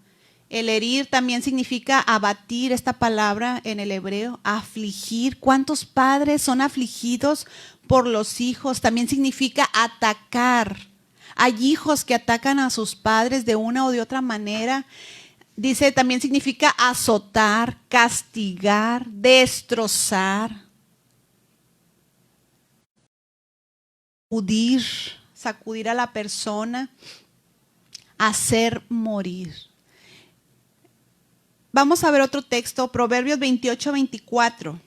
El herir también significa abatir, esta palabra en el hebreo, afligir. ¿Cuántos padres son afligidos por los hijos? También significa atacar. Hay hijos que atacan a sus padres de una o de otra manera. Dice, también significa azotar, castigar, destrozar, sacudir a la persona, hacer morir. Vamos a ver otro texto, Proverbios 28:24.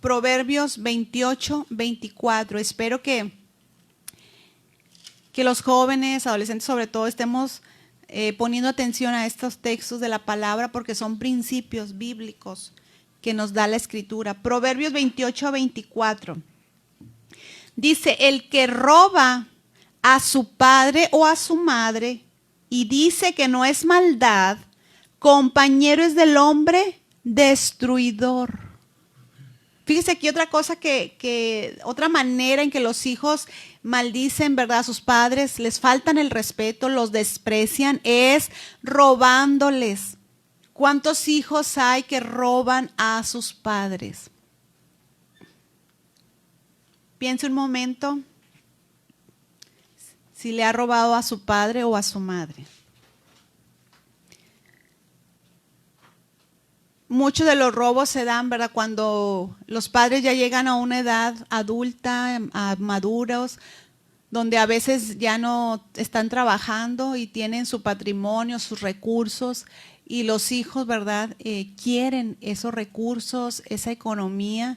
Proverbios 28:24. Espero que los jóvenes, adolescentes sobre todo, estemos poniendo atención a estos textos de la palabra, porque son principios bíblicos que nos da la Escritura. Proverbios 28:24. Dice, el que roba a su padre o a su madre y dice que no es maldad, compañero es del hombre destruidor. Fíjese aquí otra cosa otra manera en que los hijos maldicen, ¿verdad?, a sus padres, les faltan el respeto, los desprecian, es robándoles. ¿Cuántos hijos hay que roban a sus padres? Piense un momento si le ha robado a su padre o a su madre. Muchos de los robos se dan, ¿verdad?, cuando los padres ya llegan a una edad adulta, maduros, donde a veces ya no están trabajando y tienen su patrimonio, sus recursos, y los hijos, ¿verdad? Quieren esos recursos, esa economía,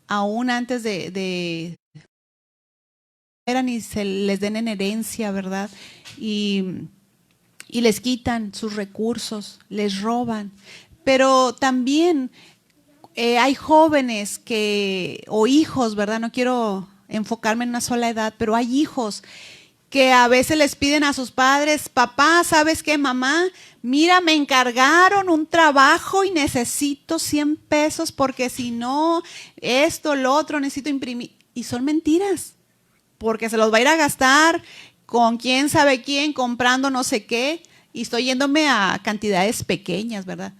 aún antes de y se les den en herencia, ¿verdad? Y les quitan sus recursos, les roban. Pero también hay jóvenes o hijos, ¿verdad? No quiero enfocarme en una sola edad, pero hay hijos que a veces les piden a sus padres: papá, ¿sabes qué, mamá? Mira, me encargaron un trabajo y necesito 100 pesos porque si no, esto, lo otro, necesito imprimir. Y son mentiras, porque se los va a ir a gastar con quién sabe quién, comprando no sé qué, y estoy yéndome a cantidades pequeñas, ¿verdad?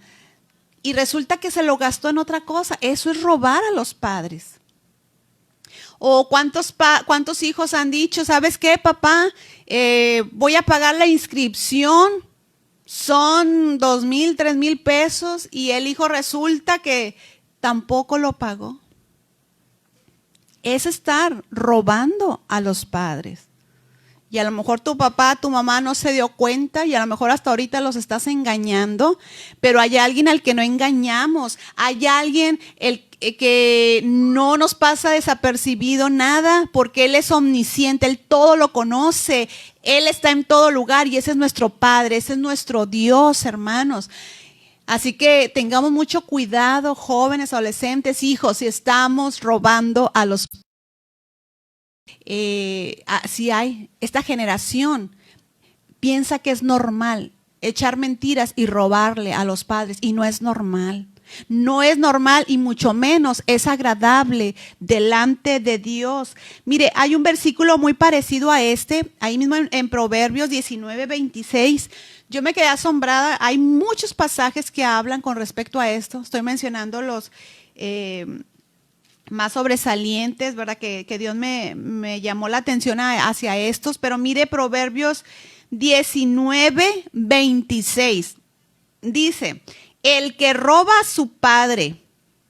Y resulta que se lo gastó en otra cosa. Eso es robar a los padres. O cuántos hijos han dicho: ¿sabes qué, papá? Voy a pagar la inscripción, son 2,000, 3,000 pesos, y el hijo resulta que tampoco lo pagó. Es estar robando a los padres. Y a lo mejor tu papá, tu mamá no se dio cuenta, y a lo mejor hasta ahorita los estás engañando, pero hay alguien al que no engañamos, hay alguien que no nos pasa desapercibido nada, porque Él es omnisciente, Él todo lo conoce, Él está en todo lugar, y ese es nuestro Padre, ese es nuestro Dios, hermanos. Así que tengamos mucho cuidado, jóvenes, adolescentes, hijos, si estamos robando a los si hay esta generación piensa que es normal echar mentiras y robarle a los padres, y no es normal. No es normal, y mucho menos es agradable delante de Dios. Mire, hay un versículo muy parecido a ahí mismo en Proverbios 19:26. Yo me quedé asombrada. Hay muchos pasajes que hablan con respecto a esto. Estoy mencionando los más sobresalientes, ¿verdad? Que Dios me llamó la atención hacia estos. Pero mire, Proverbios 19:26. Dice: el que roba a su padre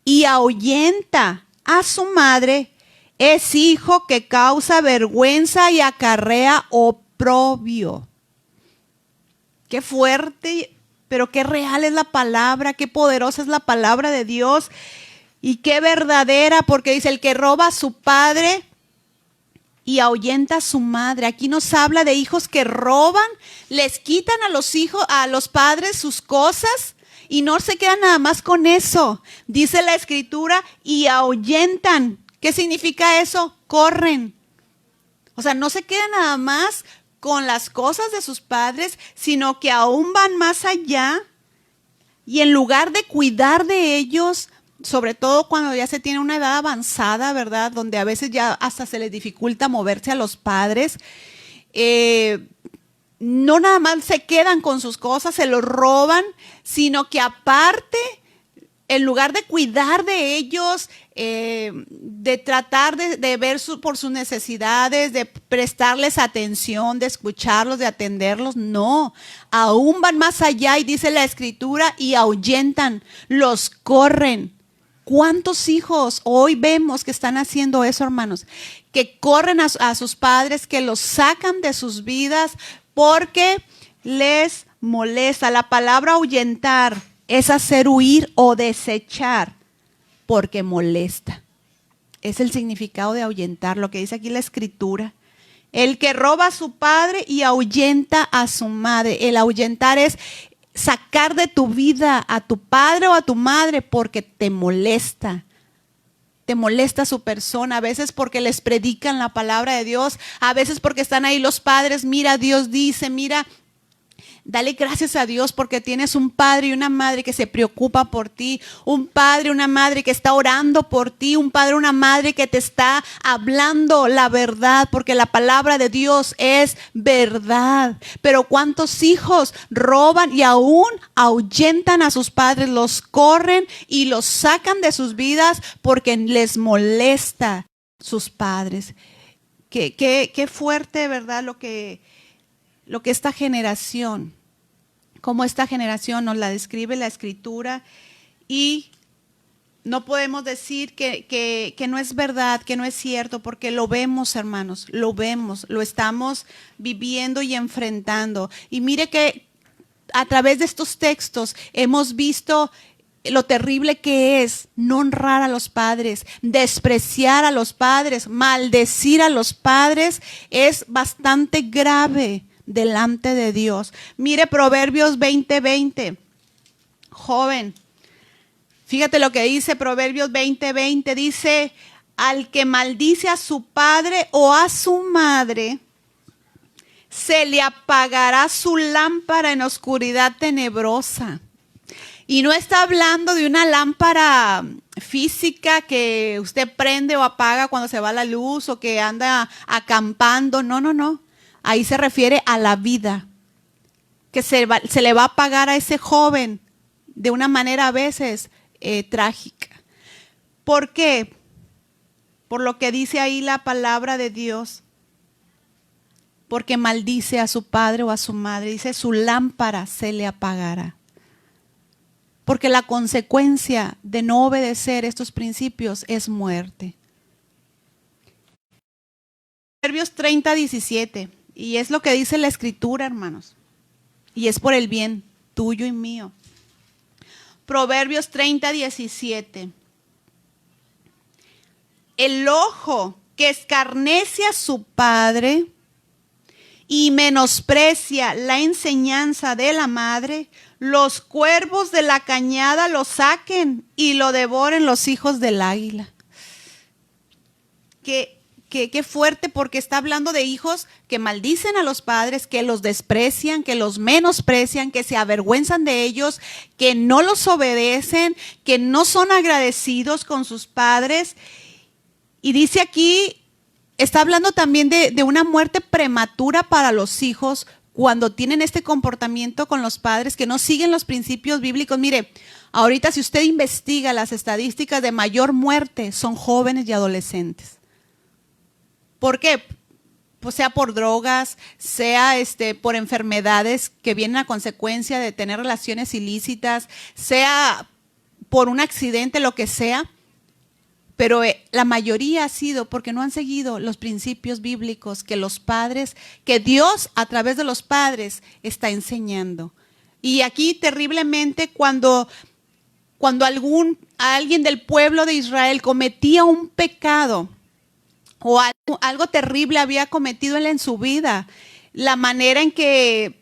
y ahuyenta a su madre es hijo que causa vergüenza y acarrea oprobio. Qué fuerte, pero qué real es la palabra, qué poderosa es la palabra de Dios y qué verdadera, porque dice: el que roba a su padre y ahuyenta a su madre. Aquí nos habla de hijos que roban, les quitan a los hijos, a los padres sus cosas, y no se quedan nada más con eso. Dice la Escritura: y ahuyentan. ¿Qué significa eso? Corren. O sea, no se quedan nada más con las cosas de sus padres, sino que aún van más allá, y en lugar de cuidar de ellos, sobre todo cuando ya se tiene una edad avanzada, ¿verdad? Donde a veces ya hasta se les dificulta moverse a los padres, no nada más se quedan con sus cosas, se los roban, sino que aparte, en lugar de cuidar de ellos, de tratar de ver por sus necesidades, de prestarles atención, de escucharlos, de atenderlos, no, aún van más allá, y dice la Escritura: y ahuyentan, los corren. ¿Cuántos hijos hoy vemos que están haciendo eso, hermanos? Que corren a sus padres, que los sacan de sus vidas porque les molesta. La palabra ahuyentar es hacer huir o desechar porque molesta. Es el significado de ahuyentar, lo que dice aquí la Escritura. El que roba a su padre y ahuyenta a su madre. El ahuyentar es sacar de tu vida a tu padre o a tu madre porque te molesta. Te molesta su persona, a veces porque les predican la palabra de Dios, a veces porque están ahí los padres. Mira, Dios dice, mira, dale gracias a Dios porque tienes un padre y una madre que se preocupa por ti, un padre, una madre que está orando por ti, un padre, una madre que te está hablando la verdad, porque la palabra de Dios es verdad. Pero ¿cuántos hijos roban y aún ahuyentan a sus padres, los corren y los sacan de sus vidas porque les molesta sus padres? Qué fuerte, ¿verdad? Lo que esta generación, como esta generación nos la describe la Escritura, y no podemos decir que no es verdad, que no es cierto, porque lo vemos, hermanos, lo vemos, lo estamos viviendo y enfrentando. Y mire que a través de estos textos hemos visto lo terrible que es no honrar a los padres, despreciar a los padres, maldecir a los padres, es bastante grave delante de Dios. Mire Proverbios 20:20. Joven, fíjate lo que dice Proverbios 20:20. Dice, al que maldice a su padre o a su madre, se le apagará su lámpara en oscuridad tenebrosa. Y no está hablando de una lámpara física que usted prende o apaga cuando se va la luz o que anda acampando. No, no, no. Ahí se refiere a la vida, que se le va a apagar a ese joven de una manera a veces trágica. ¿Por qué? Por lo que dice ahí la palabra de Dios. Porque maldice a su padre o a su madre. Dice, su lámpara se le apagará. Porque la consecuencia de no obedecer estos principios es muerte. Proverbios 30:17. Y es lo que dice la Escritura, hermanos. Y es por el bien tuyo y mío. Proverbios 30:17. El ojo que escarnece a su padre y menosprecia la enseñanza de la madre, los cuervos de la cañada lo saquen y lo devoren los hijos del águila. Qué fuerte, porque está hablando de hijos que maldicen a los padres, que los desprecian, que los menosprecian, que se avergüenzan de ellos, que no los obedecen, que no son agradecidos con sus padres. Y dice aquí, está hablando también de una muerte prematura para los hijos cuando tienen este comportamiento con los padres, que no siguen los principios bíblicos. Mire, ahorita si usted investiga las estadísticas de mayor muerte, son jóvenes y adolescentes. ¿Por qué? Pues sea por drogas, sea por enfermedades que vienen a consecuencia de tener relaciones ilícitas, sea por un accidente, lo que sea. Pero la mayoría ha sido porque no han seguido los principios bíblicos que los padres, que Dios a través de los padres está enseñando. Y aquí terriblemente cuando alguien del pueblo de Israel cometía un pecado o algo terrible había cometido él en su vida, la manera en que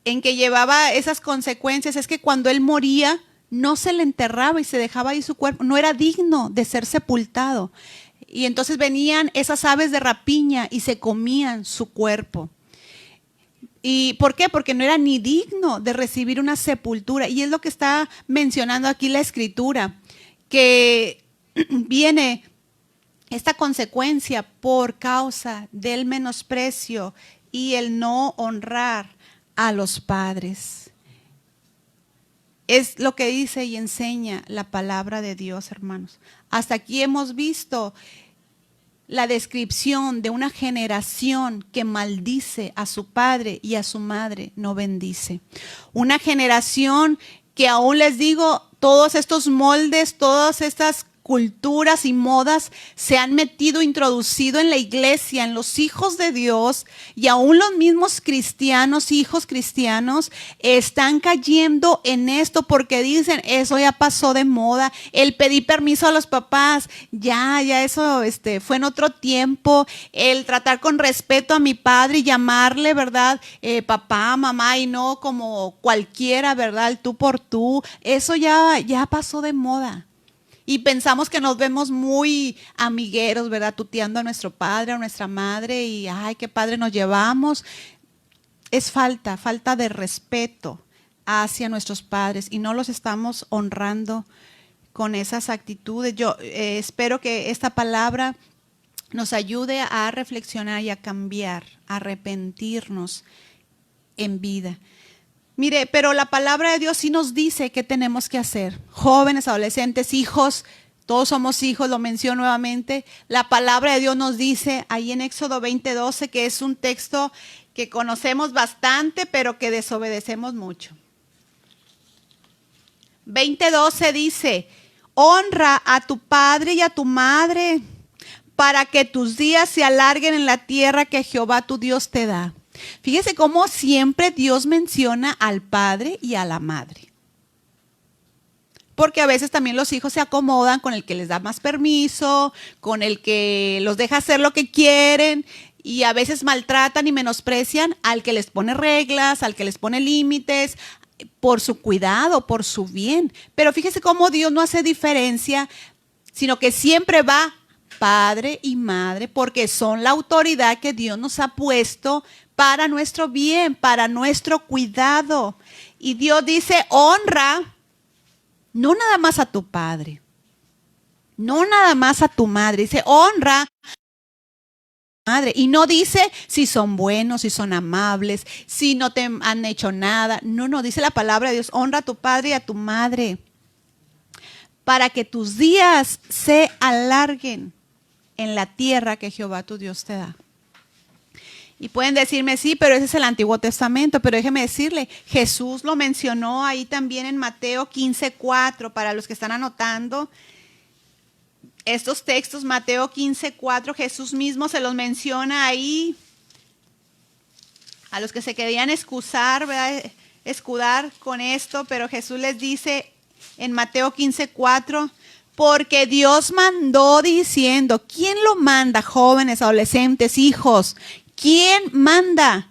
llevaba esas consecuencias es que cuando él moría, no se le enterraba y se dejaba ahí su cuerpo, no era digno de ser sepultado. Y entonces venían esas aves de rapiña y se comían su cuerpo. ¿Y por qué? Porque no era ni digno de recibir una sepultura. Y es lo que está mencionando aquí la Escritura, que viene esta consecuencia por causa del menosprecio y el no honrar a los padres. Es lo que dice y enseña la palabra de Dios, hermanos. Hasta aquí hemos visto la descripción de una generación que maldice a su padre y a su madre no bendice. Una generación que aún les digo, todos estos moldes, todas estas culturas y modas se han introducido en la iglesia, en los hijos de Dios, y aún los mismos cristianos, hijos cristianos, están cayendo en esto porque dicen, eso ya pasó de moda, el pedir permiso a los papás, ya eso fue en otro tiempo, el tratar con respeto a mi padre y llamarle, ¿verdad? Papá, mamá, y no como cualquiera, ¿verdad? El tú por tú, eso ya pasó de moda. Y pensamos que nos vemos muy amigueros, ¿verdad? Tuteando a nuestro padre, a nuestra madre y ¡ay, qué padre nos llevamos! Es falta de respeto hacia nuestros padres y no los estamos honrando con esas actitudes. Yo espero que esta palabra nos ayude a reflexionar y a cambiar, a arrepentirnos en vida. Mire, pero la palabra de Dios sí nos dice qué tenemos que hacer. Jóvenes, adolescentes, hijos, todos somos hijos, lo menciono nuevamente. La palabra de Dios nos dice ahí en Éxodo 20:12, que es un texto que conocemos bastante, pero que desobedecemos mucho. 20:12 dice, honra a tu padre y a tu madre para que tus días se alarguen en la tierra que Jehová tu Dios te da. Fíjese cómo siempre Dios menciona al padre y a la madre. Porque a veces también los hijos se acomodan con el que les da más permiso, con el que los deja hacer lo que quieren, y a veces maltratan y menosprecian al que les pone reglas, al que les pone límites, por su cuidado, por su bien. Pero fíjese cómo Dios no hace diferencia, sino que siempre va padre y madre, porque son la autoridad que Dios nos ha puesto para nuestro bien, para nuestro cuidado. Y Dios dice, honra no nada más a tu padre, no nada más a tu madre, dice, honra a tu madre. Y no dice si son buenos, si son amables, si no te han hecho nada. No, dice la palabra de Dios, honra a tu padre y a tu madre, para que tus días se alarguen en la tierra que Jehová tu Dios te da. Y pueden decirme, sí, pero ese es el Antiguo Testamento. Pero déjeme decirle, Jesús lo mencionó ahí también en Mateo 15:4, para los que están anotando estos textos. Mateo 15:4, Jesús mismo se los menciona ahí. A los que se querían excusar, ¿verdad? Escudar con esto, pero Jesús les dice en Mateo 15:4, porque Dios mandó diciendo, ¿quién lo manda, jóvenes, adolescentes, hijos? ¿Quién manda?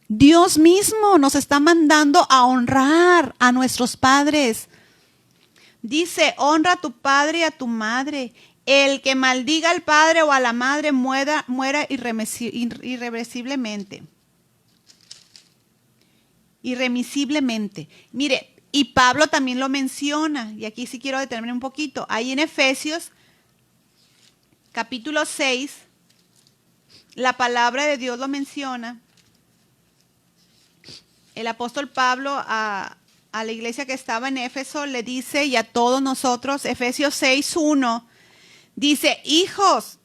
Dios mismo nos está mandando a honrar a nuestros padres. Dice, honra a tu padre y a tu madre. El que maldiga al padre o a la madre muera irremisiblemente. Irremisiblemente. Mire, y Pablo también lo menciona, y aquí sí quiero detenerme un poquito. Ahí en Efesios, capítulo 6, la palabra de Dios lo menciona. El apóstol Pablo a la iglesia que estaba en Éfeso le dice, y a todos nosotros, Efesios 6:1, dice, hijos.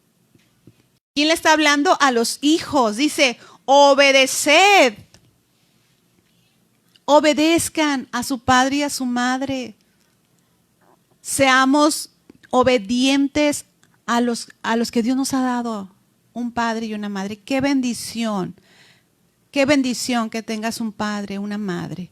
¿Quién le está hablando? A los hijos. Dice, obedeced. Obedezcan a su padre y a su madre. Seamos obedientes a los que Dios nos ha dado, un padre y una madre. Qué bendición que tengas un padre, una madre.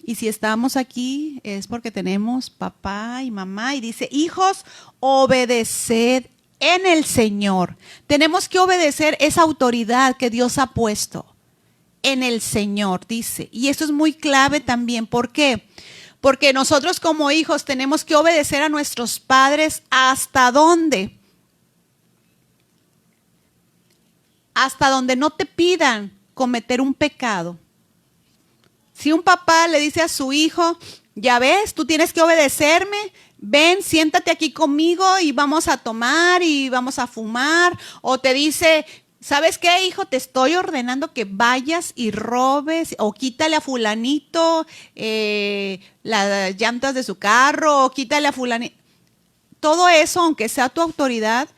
Y si estamos aquí es porque tenemos papá y mamá. Y dice, hijos, obedeced en el Señor. Tenemos que obedecer esa autoridad que Dios ha puesto en el Señor, dice. Y esto es muy clave también. ¿Por qué? Porque nosotros como hijos tenemos que obedecer a nuestros padres. ¿Hasta dónde? Hasta donde no te pidan cometer un pecado. Si un papá le dice a su hijo, ya ves, tú tienes que obedecerme, ven, siéntate aquí conmigo y vamos a tomar y vamos a fumar. O te dice, ¿sabes qué, hijo? Te estoy ordenando que vayas y robes, o quítale a fulanito las llantas de su carro, o quítale a fulanito. Todo eso, aunque sea tu autoridad,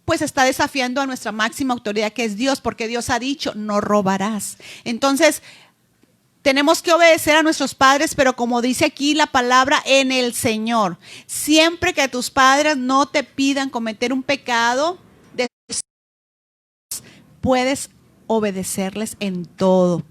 pues está desafiando a nuestra máxima autoridad, que es Dios, porque Dios ha dicho, no robarás. Entonces, tenemos que obedecer a nuestros padres, pero como dice aquí la palabra, en el Señor. Siempre que tus padres no te pidan cometer un pecado, puedes obedecerles en todo.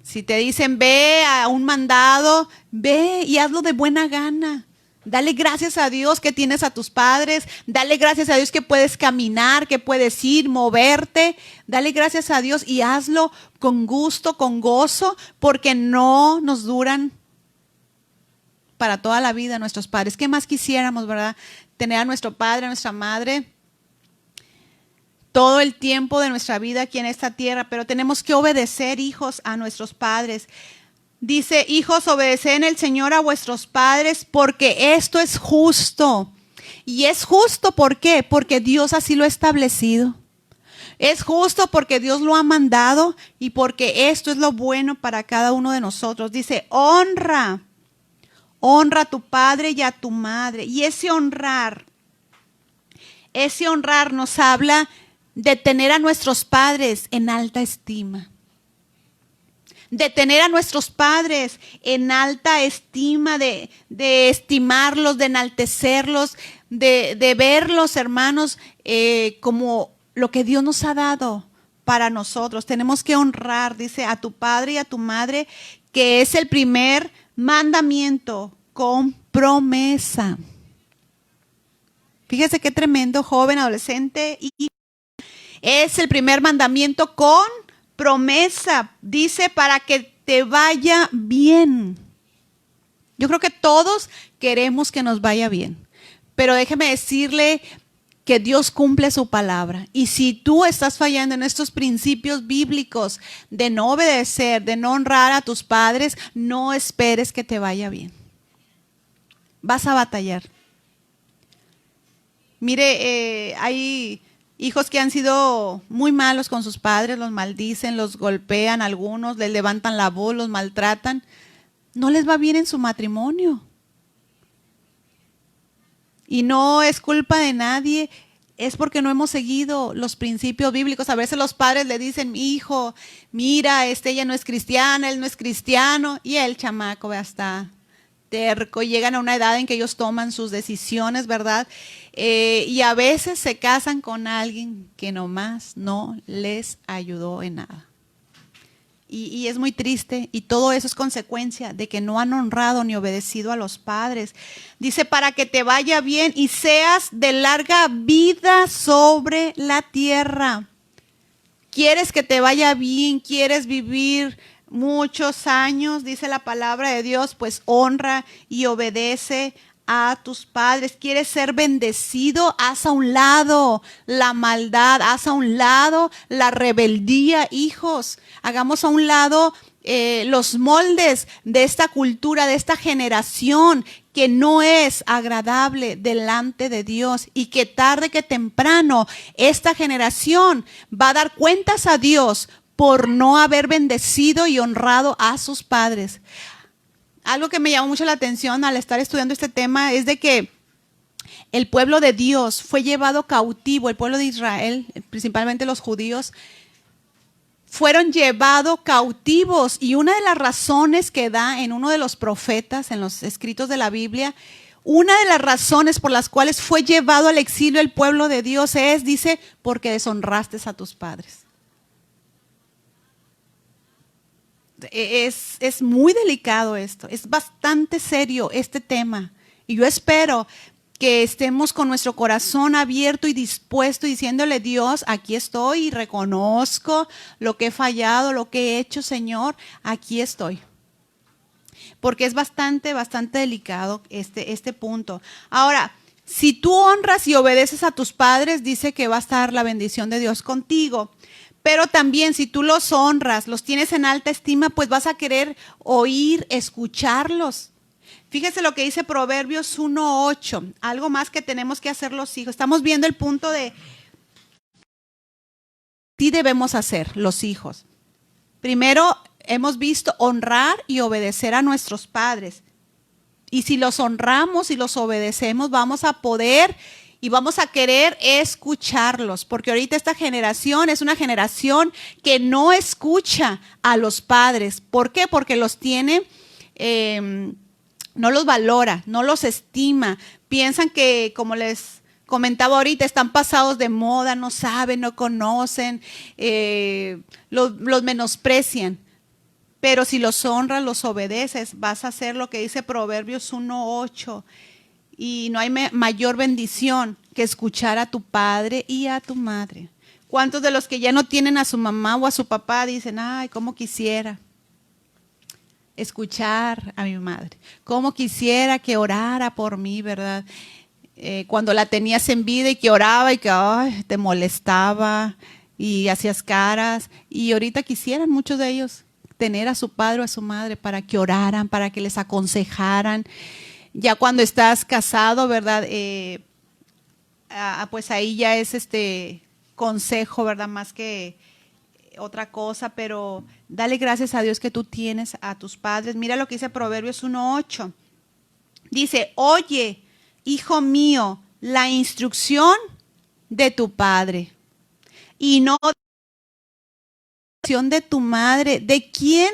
Si te dicen ve a un mandado, ve y hazlo de buena gana. Dale gracias a Dios que tienes a tus padres. Dale gracias a Dios que puedes caminar, que puedes ir, moverte. Dale gracias a Dios y hazlo con gusto, con gozo, porque no nos duran para toda la vida nuestros padres. ¿Qué más quisiéramos, verdad? Tener a nuestro padre, a nuestra madre todo el tiempo de nuestra vida aquí en esta tierra, pero tenemos que obedecer, hijos, a nuestros padres. Dice, hijos, obedeced en el Señor a vuestros padres, porque esto es justo. Y es justo, ¿por qué? Porque Dios así lo ha establecido. Es justo porque Dios lo ha mandado y porque esto es lo bueno para cada uno de nosotros. Dice, honra a tu padre y a tu madre. Y ese honrar nos habla de tener a nuestros padres en alta estima. De tener a nuestros padres en alta estima, de estimarlos, de enaltecerlos, de verlos, hermanos, como lo que Dios nos ha dado para nosotros. Tenemos que honrar, dice, a tu padre y a tu madre, que es el primer mandamiento con promesa. Fíjese qué tremendo, joven, adolescente. Y es el primer mandamiento con promesa. Dice, para que te vaya bien. Yo creo que todos queremos que nos vaya bien. Pero déjeme decirle que Dios cumple su palabra. Y si tú estás fallando en estos principios bíblicos de no obedecer, de no honrar a tus padres, no esperes que te vaya bien. Vas a batallar. Mire, hay hijos que han sido muy malos con sus padres, los maldicen, los golpean, algunos les levantan la voz, los maltratan. No les va bien en su matrimonio. Y no es culpa de nadie, es porque no hemos seguido los principios bíblicos. A veces los padres le dicen, mi hijo, mira, ella no es cristiana, él no es cristiano. Y el chamaco está terco, llegan a una edad en que ellos toman sus decisiones, ¿verdad? Y a veces se casan con alguien que nomás no les ayudó en nada. Y es muy triste, y todo eso es consecuencia de que no han honrado ni obedecido a los padres. Dice, para que te vaya bien y seas de larga vida sobre la tierra. ¿Quieres que te vaya bien? ¿Quieres vivir muchos años? Dice la palabra de Dios, pues honra y obedece a tus padres. ¿Quieres ser bendecido? Haz a un lado la maldad, haz a un lado la rebeldía, hijos. Hagamos a un lado los moldes de esta cultura, de esta generación que no es agradable delante de Dios, y que tarde que temprano esta generación va a dar cuentas a Dios por no haber bendecido y honrado a sus padres. Algo que me llamó mucho la atención al estar estudiando este tema es de que el pueblo de Dios fue llevado cautivo, el pueblo de Israel, principalmente los judíos, fueron llevados cautivos, y una de las razones que da en uno de los profetas, en los escritos de la Biblia, una de las razones por las cuales fue llevado al exilio el pueblo de Dios es, dice, porque deshonraste a tus padres. Es muy delicado esto, es bastante serio este tema, y yo espero que estemos con nuestro corazón abierto y dispuesto, diciéndole, Dios, aquí estoy y reconozco lo que he fallado, lo que he hecho, Señor, aquí estoy. Porque es bastante delicado este punto. Ahora, si tú honras y obedeces a tus padres, dice que va a estar la bendición de Dios contigo. Pero también si tú los honras, los tienes en alta estima, pues vas a querer oír, escucharlos. Fíjese lo que dice Proverbios 1:8, algo más que tenemos que hacer los hijos. Estamos viendo el punto de sí debemos hacer los hijos. Primero hemos visto honrar y obedecer a nuestros padres. Y si los honramos y los obedecemos, vamos a poder y vamos a querer escucharlos, porque ahorita esta generación es una generación que no escucha a los padres. ¿Por qué? Porque los tiene, no los valora, no los estima. Piensan que, como les comentaba ahorita, están pasados de moda, no saben, no conocen, los menosprecian. Pero si los honras, los obedeces, vas a hacer lo que dice Proverbios 1:8. Y no hay mayor bendición que escuchar a tu padre y a tu madre. ¿Cuántos de los que ya no tienen a su mamá o a su papá dicen, ay, cómo quisiera escuchar a mi madre? Cómo quisiera que orara por mí, ¿verdad? Cuando la tenías en vida y que oraba y que ay, te molestaba y hacías caras. Y ahorita quisieran muchos de ellos tener a su padre o a su madre para que oraran, para que les aconsejaran. Ya cuando estás casado, ¿verdad? Pues ahí ya es consejo, ¿verdad? Más que otra cosa, pero dale gracias a Dios que tú tienes a tus padres. Mira lo que dice Proverbios 1:8. Dice, oye, hijo mío, la instrucción de tu padre y no la instrucción de tu madre. ¿De quién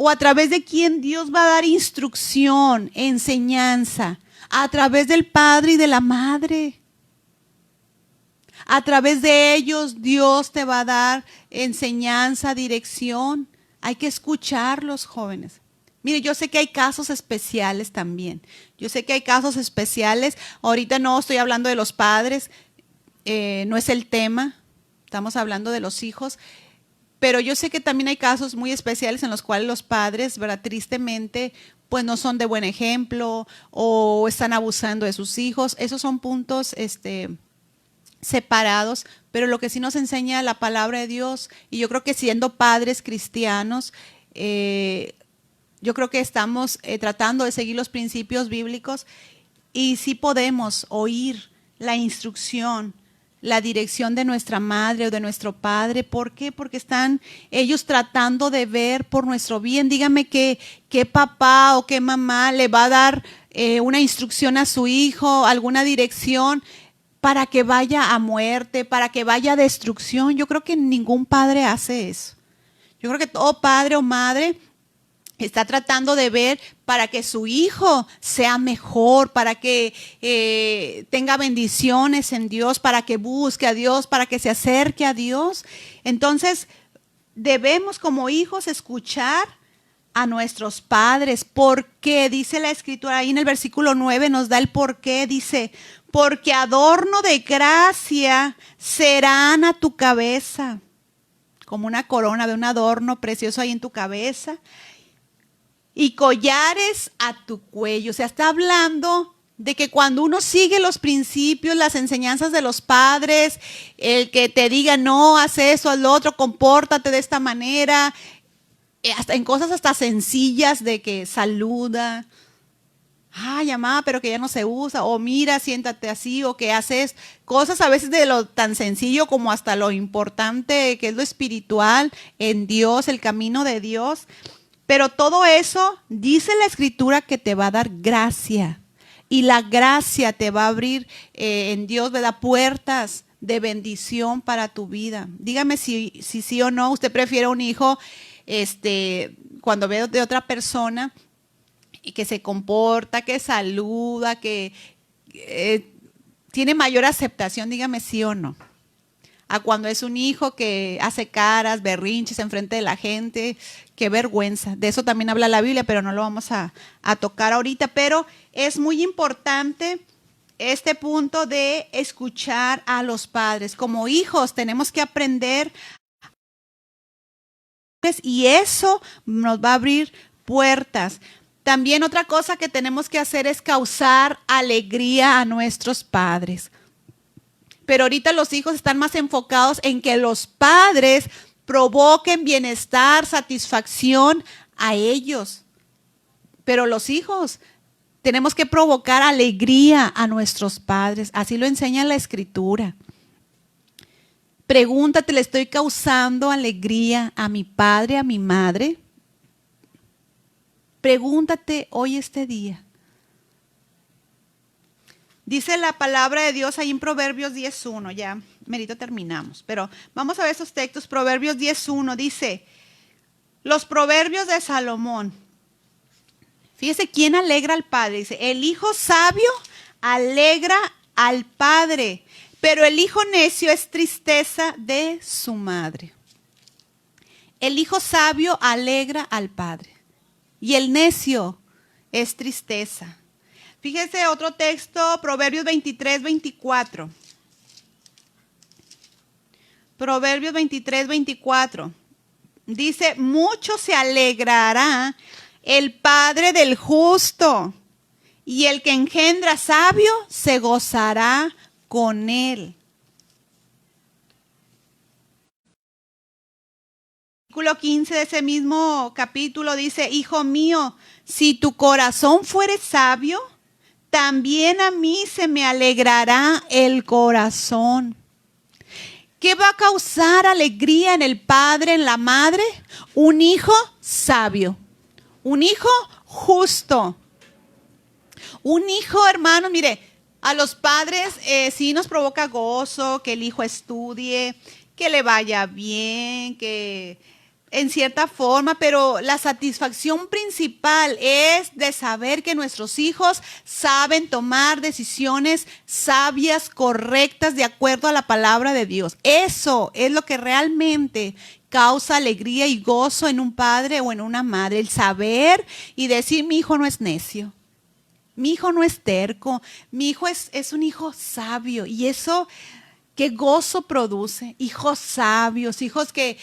o a través de quién Dios va a dar instrucción, enseñanza? A través del padre y de la madre. A través de ellos Dios te va a dar enseñanza, dirección. Hay que escucharlos, jóvenes. Mire, yo sé que hay casos especiales también. Yo sé que hay casos especiales. Ahorita no estoy hablando de los padres, no es el tema. Estamos hablando de los hijos. Pero yo sé que también hay casos muy especiales en los cuales los padres, ¿verdad? Tristemente, pues no son de buen ejemplo o están abusando de sus hijos. Esos son puntos separados, pero lo que sí nos enseña la palabra de Dios, y yo creo que siendo padres cristianos, yo creo que estamos tratando de seguir los principios bíblicos y sí podemos oír la instrucción, la dirección de nuestra madre o de nuestro padre. ¿Por qué? Porque están ellos tratando de ver por nuestro bien. Dígame qué papá o qué mamá le va a dar una instrucción a su hijo, alguna dirección para que vaya a muerte, para que vaya a destrucción. Yo creo que ningún padre hace eso. Yo creo que todo padre o madre está tratando de ver para que su hijo sea mejor, para que tenga bendiciones en Dios, para que busque a Dios, para que se acerque a Dios. Entonces, debemos como hijos escuchar a nuestros padres. ¿Por qué? Dice la Escritura ahí en el versículo 9, nos da el por qué. Dice, porque adorno de gracia serán a tu cabeza, como una corona de un adorno precioso ahí en tu cabeza, y collares a tu cuello. O sea, está hablando de que cuando uno sigue los principios, las enseñanzas de los padres, el que te diga no, haz eso, haz lo otro, compórtate de esta manera, hasta en cosas hasta sencillas de que saluda, ay, mamá, pero que ya no se usa, o mira, siéntate así, o que haces cosas a veces de lo tan sencillo como hasta lo importante que es lo espiritual en Dios, el camino de Dios. Pero todo eso, dice la Escritura, que te va a dar gracia. Y la gracia te va a abrir en Dios, ¿verdad? Puertas de bendición para tu vida. Dígame si sí o no. Usted prefiere un hijo cuando ve de otra persona y que se comporta, que saluda, que tiene mayor aceptación. Dígame sí o no. A cuando es un hijo que hace caras, berrinches enfrente de la gente. Qué vergüenza. De eso también habla la Biblia, pero no lo vamos a tocar ahorita. Pero es muy importante este punto de escuchar a los padres. Como hijos tenemos que aprender y eso nos va a abrir puertas. También otra cosa que tenemos que hacer es causar alegría a nuestros padres. Pero ahorita los hijos están más enfocados en que los padres provoquen bienestar, satisfacción a ellos. Pero los hijos tenemos que provocar alegría a nuestros padres. Así lo enseña la Escritura. Pregúntate, ¿le estoy causando alegría a mi padre, a mi madre? Pregúntate hoy este día. Dice la palabra de Dios ahí en Proverbios 10.1, ya merito terminamos, pero vamos a ver esos textos. Proverbios 10.1 dice, los proverbios de Salomón. Fíjese quién alegra al padre. Dice, el hijo sabio alegra al padre, pero el hijo necio es tristeza de su madre. El hijo sabio alegra al padre y el necio es tristeza. Fíjese otro texto, Proverbios 23:24. Proverbios 23:24. Dice, mucho se alegrará el padre del justo, y el que engendra sabio se gozará con él. Versículo 15 de ese mismo capítulo dice, hijo mío, si tu corazón fuere sabio, también a mí se me alegrará el corazón. ¿Qué va a causar alegría en el padre, en la madre? Un hijo sabio, un hijo justo, un hijo, hermano, mire, a los padres sí nos provoca gozo que el hijo estudie, que le vaya bien, que en cierta forma, pero la satisfacción principal es de saber que nuestros hijos saben tomar decisiones sabias, correctas, de acuerdo a la palabra de Dios. Eso es lo que realmente causa alegría y gozo en un padre o en una madre, el saber y decir: mi hijo no es necio, mi hijo no es terco, mi hijo es un hijo sabio. Y eso, qué gozo produce. Hijos sabios, hijos que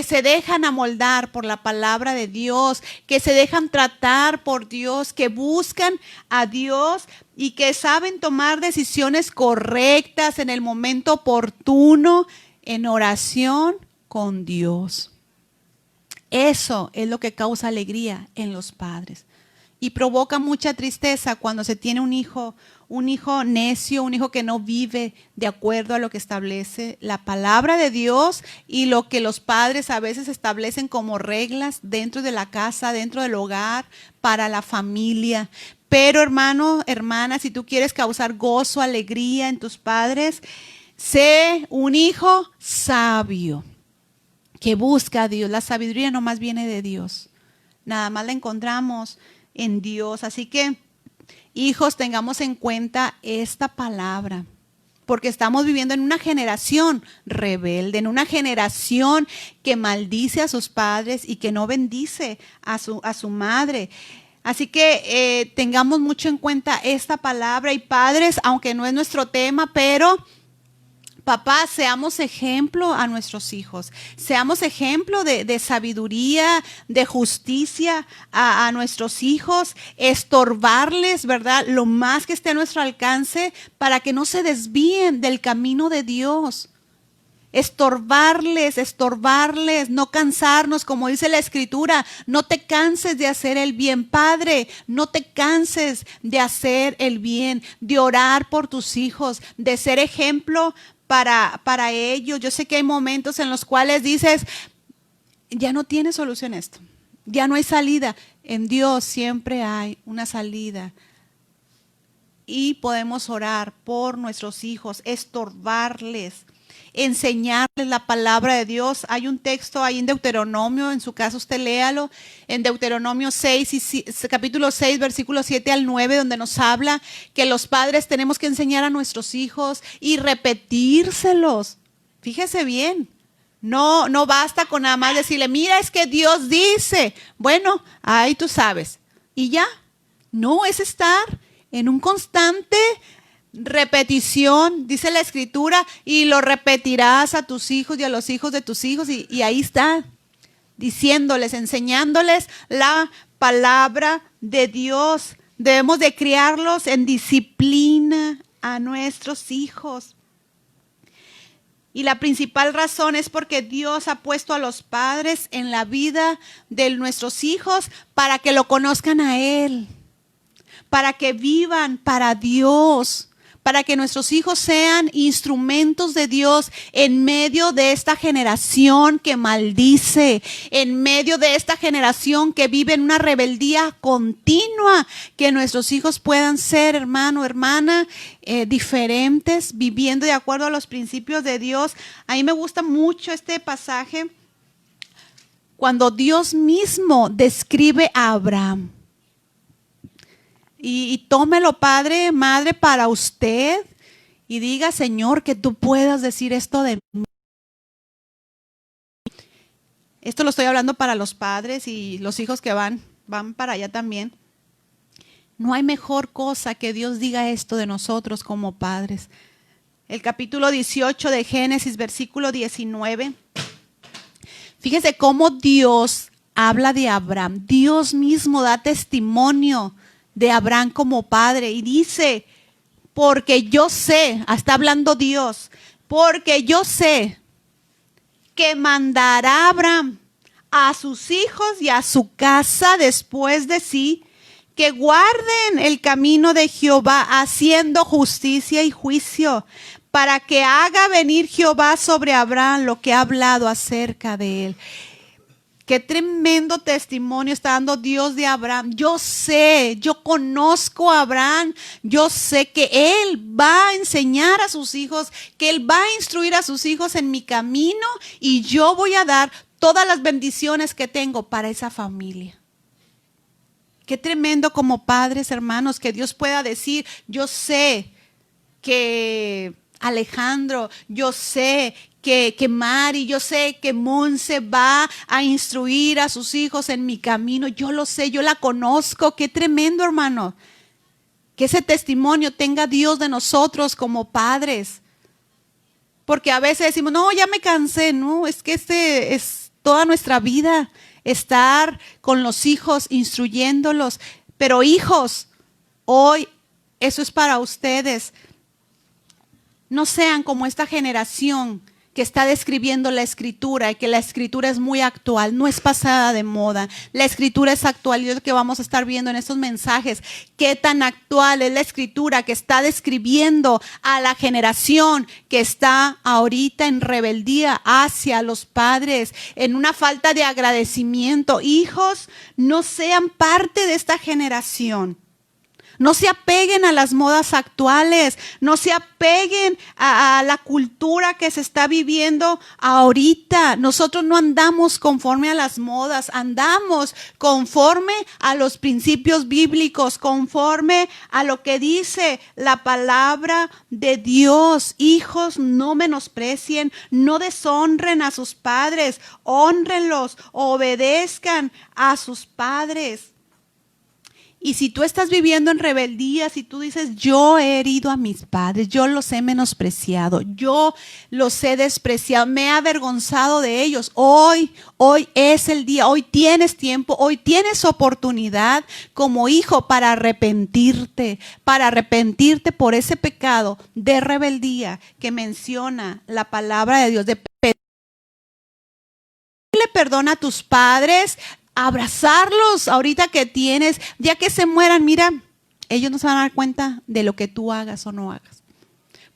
se dejan amoldar por la palabra de Dios, que se dejan tratar por Dios, que buscan a Dios y que saben tomar decisiones correctas en el momento oportuno, en oración con Dios. Eso es lo que causa alegría en los padres. Y provoca mucha tristeza cuando se tiene un hijo necio, un hijo que no vive de acuerdo a lo que establece la palabra de Dios y lo que los padres a veces establecen como reglas dentro de la casa, dentro del hogar, para la familia. Pero hermano, hermana, si tú quieres causar gozo, alegría en tus padres, sé un hijo sabio, que busca a Dios. La sabiduría nomás viene de Dios. Nada más la encontramos en Dios. Así que, hijos, tengamos en cuenta esta palabra, porque estamos viviendo en una generación rebelde, en una generación que maldice a sus padres y que no bendice a su madre. Así que tengamos mucho en cuenta esta palabra. Y padres, aunque no es nuestro tema, pero papás, seamos ejemplo a nuestros hijos, seamos ejemplo de sabiduría, de justicia a nuestros hijos, estorbarles, ¿verdad?, lo más que esté a nuestro alcance para que no se desvíen del camino de Dios. Estorbarles, no cansarnos, como dice la Escritura, no te canses de hacer el bien. Padre, no te canses de hacer el bien, de orar por tus hijos, de ser ejemplo para ellos. Yo sé que hay momentos en los cuales dices: ya no tiene solución esto, ya no hay salida. En Dios siempre hay una salida. Y podemos orar por nuestros hijos, estorbarles, enseñarles la palabra de Dios. Hay un texto ahí en Deuteronomio, en su caso usted léalo, en Deuteronomio 6, capítulo 6, versículos 7 al 9, donde nos habla que los padres tenemos que enseñar a nuestros hijos y repetírselos. Fíjese bien, no basta con nada más decirle: mira, es que Dios dice. Bueno, ahí tú sabes. Y ya, no, es estar en un constante repetición, dice la Escritura, y lo repetirás a tus hijos y a los hijos de tus hijos. Y ahí está, diciéndoles, enseñándoles la palabra de Dios. Debemos de criarlos en disciplina a nuestros hijos. Y la principal razón es porque Dios ha puesto a los padres en la vida de nuestros hijos para que lo conozcan a Él, para que vivan para Dios, para que nuestros hijos sean instrumentos de Dios en medio de esta generación que maldice, en medio de esta generación que vive en una rebeldía continua. Que nuestros hijos puedan ser, hermano, hermana, diferentes, viviendo de acuerdo a los principios de Dios. A mí me gusta mucho este pasaje cuando Dios mismo describe a Abraham. Y tómelo, padre, madre, para usted, y diga: Señor, que tú puedas decir esto de mí. Esto lo estoy hablando para los padres y los hijos que van para allá también. No hay mejor cosa que Dios diga esto de nosotros como padres. El capítulo 18 de Génesis, versículo 19. Fíjese cómo Dios habla de Abraham. Dios mismo da testimonio de Abraham como padre y dice: porque yo sé, está hablando Dios, porque yo sé que mandará Abraham a sus hijos y a su casa después de sí, que guarden el camino de Jehová, haciendo justicia y juicio, para que haga venir Jehová sobre Abraham lo que ha hablado acerca de él. Qué tremendo testimonio está dando Dios de Abraham. Yo sé, yo conozco a Abraham. Yo sé que Él va a enseñar a sus hijos, que Él va a instruir a sus hijos en mi camino y yo voy a dar todas las bendiciones que tengo para esa familia. Qué tremendo como padres, hermanos, que Dios pueda decir, yo sé que Alejandro, yo sé que Mari, yo sé que Monse va a instruir a sus hijos en mi camino. Yo lo sé, yo la conozco. Qué tremendo, hermano. Que ese testimonio tenga Dios de nosotros como padres. Porque a veces decimos, no, ya me cansé. No, es que este es toda nuestra vida. Estar con los hijos, instruyéndolos. Pero hijos, hoy eso es para ustedes. No sean como esta generación que está describiendo la escritura y que la escritura es muy actual, no es pasada de moda. La escritura es actual y es lo que vamos a estar viendo en estos mensajes. Qué tan actual es la escritura que está describiendo a la generación que está ahorita en rebeldía hacia los padres, en una falta de agradecimiento. Hijos, no sean parte de esta generación. No se apeguen a las modas actuales, no se apeguen a la cultura que se está viviendo ahorita. Nosotros no andamos conforme a las modas, andamos conforme a los principios bíblicos, conforme a lo que dice la palabra de Dios. Hijos, no menosprecien, no deshonren a sus padres, hónrenlos, obedezcan a sus padres. Y si tú estás viviendo en rebeldía, si tú dices, yo he herido a mis padres, yo los he menospreciado, yo los he despreciado, me he avergonzado de ellos, hoy es el día, hoy tienes tiempo, hoy tienes oportunidad como hijo para arrepentirte por ese pecado de rebeldía que menciona la palabra de Dios, de pedirle perdón a tus padres, abrazarlos ahorita que tienes, ya que se mueran, mira, ellos no se van a dar cuenta de lo que tú hagas o no hagas.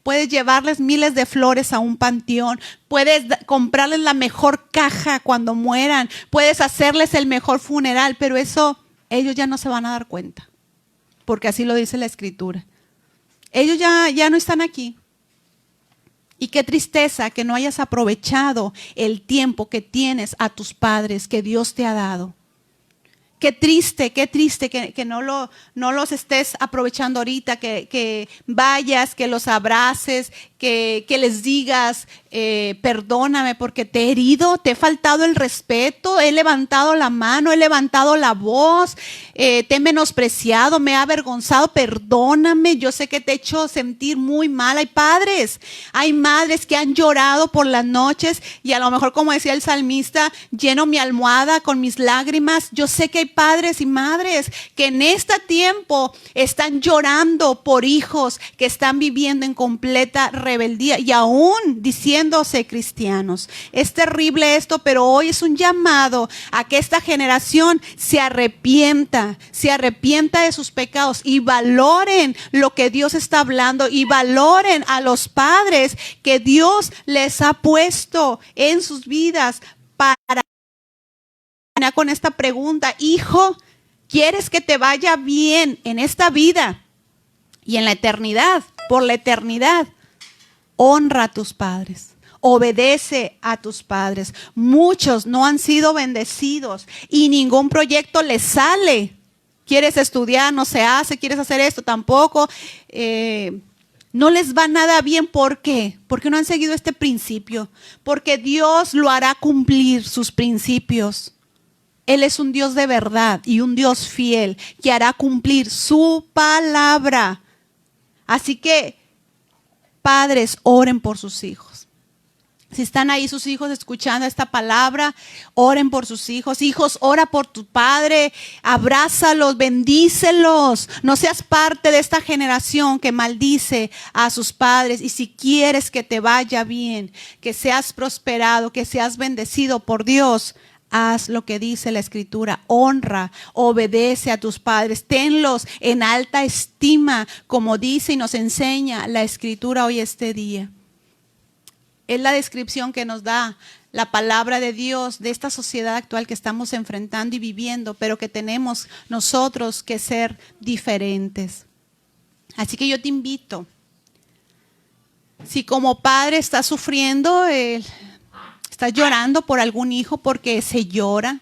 Puedes llevarles miles de flores a un panteón, puedes comprarles la mejor caja cuando mueran, puedes hacerles el mejor funeral, pero eso ellos ya no se van a dar cuenta, porque así lo dice la escritura. Ellos ya no están aquí. Y qué tristeza que no hayas aprovechado el tiempo que tienes a tus padres que Dios te ha dado. Qué triste que no los estés aprovechando ahorita, que vayas, que los abraces, que les digas, perdóname porque te he herido, te he faltado el respeto, he levantado la mano, he levantado la voz, te he menospreciado, me he avergonzado, perdóname, yo sé que te he hecho sentir muy mal. Hay padres, hay madres que han llorado por las noches y a lo mejor, como decía el salmista, lleno mi almohada con mis lágrimas. Yo sé que hay padres y madres que en este tiempo están llorando por hijos que están viviendo en completa rebeldía y aún diciéndose cristianos. Es terrible esto, pero hoy es un llamado a que esta generación se arrepienta de sus pecados y valoren lo que Dios está hablando y valoren a los padres que Dios les ha puesto en sus vidas para con esta pregunta. Hijo, ¿quieres que te vaya bien en esta vida y en la eternidad? Por la eternidad, honra a tus padres, obedece a tus padres. Muchos no han sido bendecidos y ningún proyecto les sale. ¿Quieres estudiar? No se hace. ¿Quieres hacer esto? Tampoco. No les va nada bien. ¿Por qué? Porque no han seguido este principio. Porque Dios lo hará cumplir sus principios. Él es un Dios de verdad y un Dios fiel que hará cumplir su palabra. Así que, padres, oren por sus hijos. Si están ahí sus hijos escuchando esta palabra, oren por sus hijos. Hijos, ora por tu padre, abrázalos, bendícelos. No seas parte de esta generación que maldice a sus padres. Y si quieres que te vaya bien, que seas prosperado, que seas bendecido por Dios, haz lo que dice la escritura, honra, obedece a tus padres, tenlos en alta estima, como dice y nos enseña la escritura hoy este día. Es la descripción que nos da la palabra de Dios, de esta sociedad actual que estamos enfrentando y viviendo, pero que tenemos nosotros que ser diferentes. Así que yo te invito, si como padre estás sufriendo, estás llorando por algún hijo porque se llora,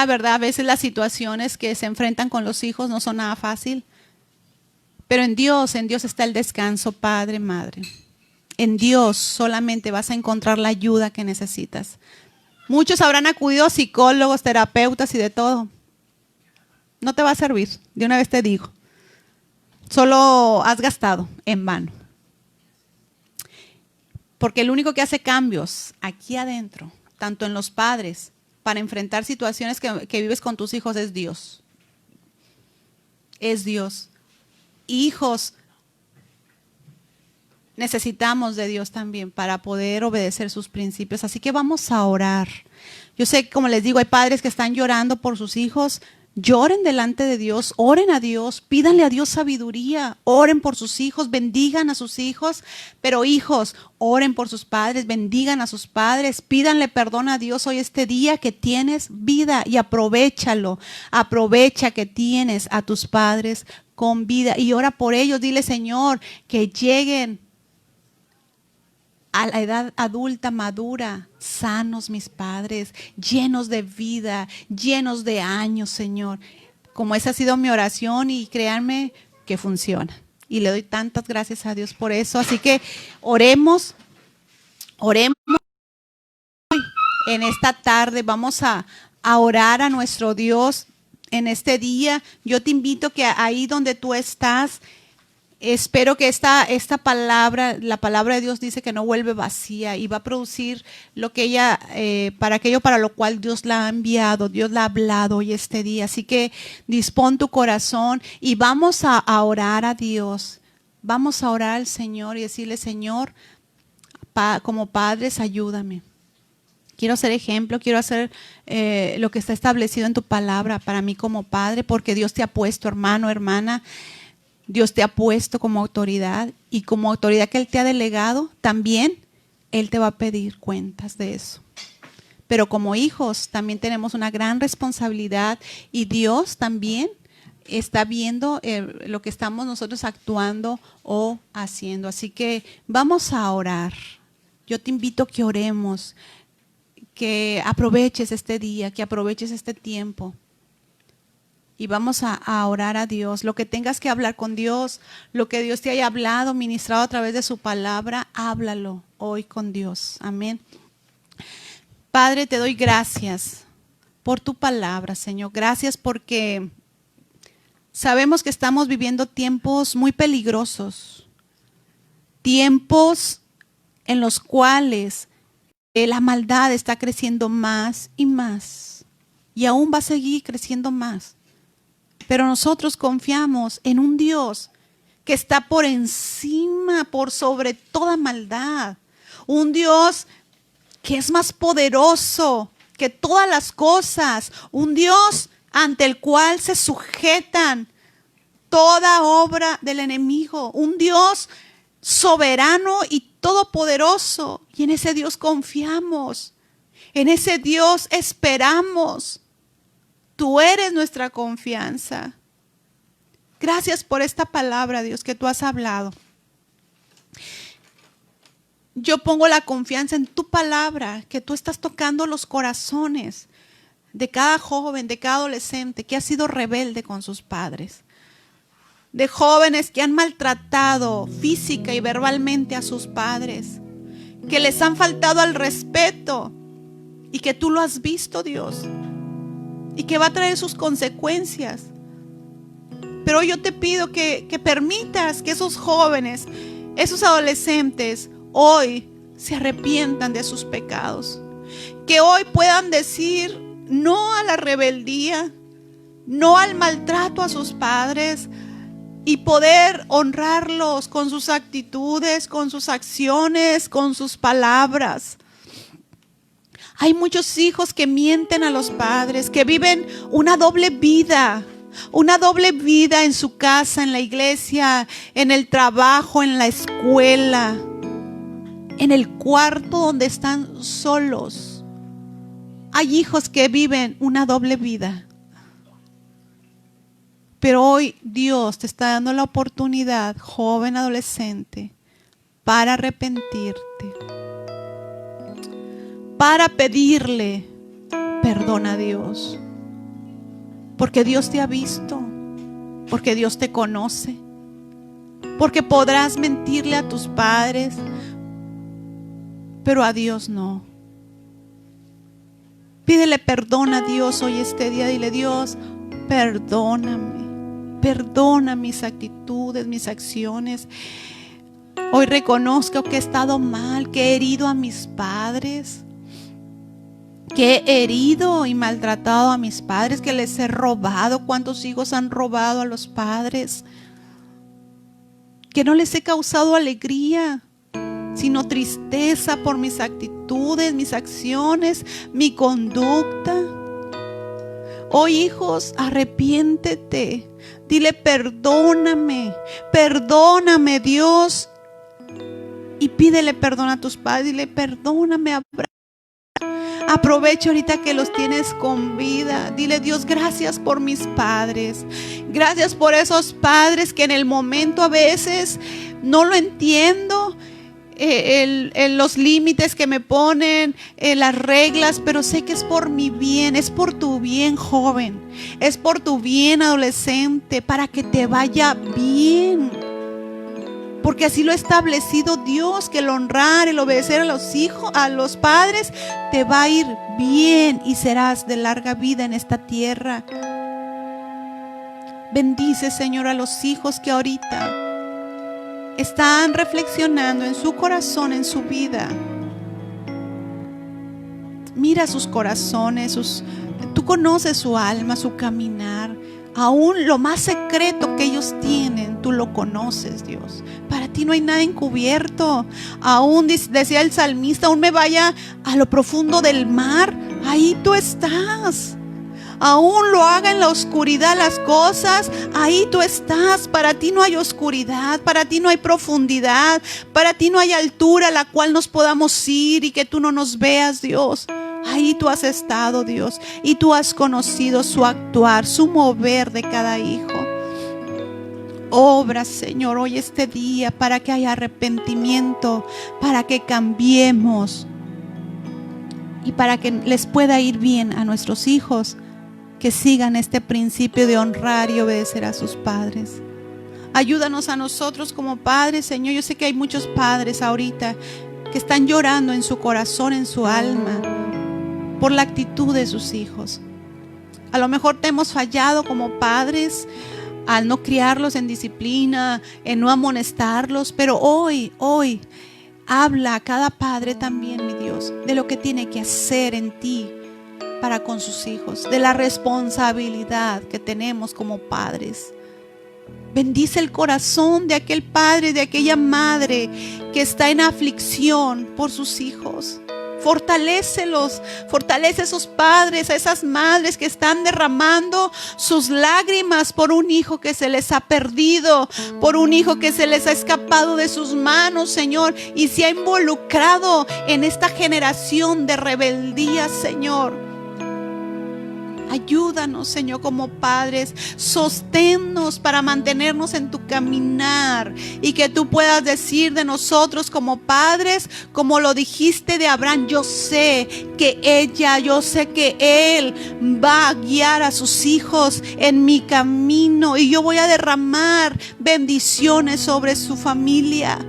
¿verdad? A veces las situaciones que se enfrentan con los hijos no son nada fácil. Pero en Dios está el descanso, padre, madre. En Dios solamente vas a encontrar la ayuda que necesitas. Muchos habrán acudido a psicólogos, terapeutas y de todo. No te va a servir, de una vez te digo. Solo has gastado en vano. Porque el único que hace cambios aquí adentro, tanto en los padres, para enfrentar situaciones que vives con tus hijos, es Dios. Es Dios. Hijos, necesitamos de Dios también para poder obedecer sus principios. Así que vamos a orar. Yo sé que, como les digo, hay padres que están llorando por sus hijos. Lloren delante de Dios, oren a Dios, pídanle a Dios sabiduría, oren por sus hijos, bendigan a sus hijos. Pero hijos, oren por sus padres, bendigan a sus padres, pídanle perdón a Dios hoy este día que tienes vida y aprovéchalo. Aprovecha que tienes a tus padres con vida y ora por ellos. Dile, Señor, que lleguen a la edad adulta, madura, sanos mis padres, llenos de vida, llenos de años, Señor. Como esa ha sido mi oración y créanme que funciona. Y le doy tantas gracias a Dios por eso. Así que oremos en esta tarde. Vamos a orar a nuestro Dios en este día. Yo te invito que ahí donde tú estás, espero que esta palabra, la palabra de Dios dice que no vuelve vacía y va a producir lo que ella, para aquello para lo cual Dios la ha enviado, Dios la ha hablado hoy este día. Así que dispón tu corazón y vamos a orar a Dios. Vamos a orar al Señor y decirle, Señor, como padres, ayúdame. Quiero ser ejemplo, quiero hacer lo que está establecido en tu palabra para mí como padre, porque Dios te ha puesto, hermano, hermana. Dios te ha puesto como autoridad y como autoridad que Él te ha delegado, también Él te va a pedir cuentas de eso. Pero como hijos también tenemos una gran responsabilidad y Dios también está viendo lo que estamos nosotros actuando o haciendo. Así que vamos a orar. Yo te invito a que oremos, que aproveches este día, que aproveches este tiempo. Y vamos a orar a Dios. Lo que tengas que hablar con Dios, lo que Dios te haya hablado, ministrado a través de su palabra, háblalo hoy con Dios. Amén. Padre, te doy gracias por tu palabra, Señor. Gracias porque sabemos que estamos viviendo tiempos muy peligrosos. Tiempos en los cuales la maldad está creciendo más y más. Y aún va a seguir creciendo más. Pero nosotros confiamos en un Dios que está por encima, por sobre toda maldad. Un Dios que es más poderoso que todas las cosas. Un Dios ante el cual se sujetan toda obra del enemigo. Un Dios soberano y todopoderoso. Y en ese Dios confiamos. En ese Dios esperamos. Tú eres nuestra confianza. Gracias por esta palabra, Dios, que tú has hablado. Yo pongo la confianza en tu palabra, que tú estás tocando los corazones de cada joven, de cada adolescente que ha sido rebelde con sus padres. De jóvenes que han maltratado física y verbalmente a sus padres. Que les han faltado al respeto y que tú lo has visto, Dios. Y que va a traer sus consecuencias. Pero yo te pido que permitas que esos jóvenes, esos adolescentes, hoy se arrepientan de sus pecados. Que hoy puedan decir no a la rebeldía, no al maltrato a sus padres y poder honrarlos con sus actitudes, con sus acciones, con sus palabras. Hay muchos hijos que mienten a los padres, que viven una doble vida en su casa, en la iglesia, en el trabajo, en la escuela. en el cuarto donde están solos. Hay hijos que viven una doble vida. Pero hoy Dios te está dando la oportunidad, joven adolescente, para arrepentirte, para pedirle perdón a Dios. Porque Dios te ha visto, porque Dios te conoce, porque podrás mentirle a tus padres, pero a Dios no. Pídele perdón a Dios hoy este día. Dile: Dios, perdóname, perdona mis actitudes, mis acciones. Hoy reconozco que he estado mal, que he herido a mis padres, que he herido y maltratado a mis padres, que les he robado. ¿Cuántos hijos han robado a los padres? Que no les he causado alegría, sino tristeza por mis actitudes, mis acciones, mi conducta. Hoy, hijos, arrepiéntete. Dile: perdóname, perdóname, Dios. Y pídele perdón a tus padres. Dile: perdóname, Abraham. Aprovecha ahorita que los tienes con vida. Dile: Dios, gracias por mis padres. Gracias por esos padres que en el momento a veces no lo entiendo. Los límites que me ponen, las reglas, pero sé que es por mi bien, es por tu bien, joven, es por tu bien, adolescente, para que te vaya bien, porque así lo ha establecido Dios, que el honrar, el obedecer a los hijos, a los padres, te va a ir bien y serás de larga vida en esta tierra. Bendice, Señor, a los hijos que ahorita están reflexionando en su corazón, en su vida. Mira sus corazones, tú conoces su alma, su caminar. Aún lo más secreto que ellos tienen, tú lo conoces, Dios. Para ti no hay nada encubierto. Aún decía el salmista: aún me vaya a lo profundo del mar, ahí tú estás. Aún lo haga en la oscuridad las cosas, ahí tú estás. Para ti no hay oscuridad, para ti no hay profundidad, para ti no hay altura a la cual nos podamos ir y que tú no nos veas, Dios. Ahí tú has estado, Dios, y tú has conocido su actuar, su mover de cada hijo. Obra, Señor, hoy este día para que haya arrepentimiento, para que cambiemos y para que les pueda ir bien a nuestros hijos, que sigan este principio de honrar y obedecer a sus padres. Ayúdanos a nosotros como padres, Señor. Yo sé que hay muchos padres ahorita que están llorando en su corazón, en su alma, por la actitud de sus hijos. A lo mejor te hemos fallado como padres al no criarlos en disciplina, en no amonestarlos, pero hoy habla a cada padre también, mi Dios, de lo que tiene que hacer en ti para con sus hijos, de la responsabilidad que tenemos como padres. Bendice el corazón de aquel padre, de aquella madre que está en aflicción por sus hijos. Fortalécelos, fortalece a esos padres, a esas madres que están derramando sus lágrimas por un hijo que se les ha perdido, por un hijo que se les ha escapado de sus manos, Señor, y se ha involucrado en esta generación de rebeldía, Señor. Ayúdanos, Señor, como padres. Sosténnos para mantenernos en tu caminar y que tú puedas decir de nosotros como padres, como lo dijiste de Abraham: yo sé que él va a guiar a sus hijos en mi camino y yo voy a derramar bendiciones sobre su familia.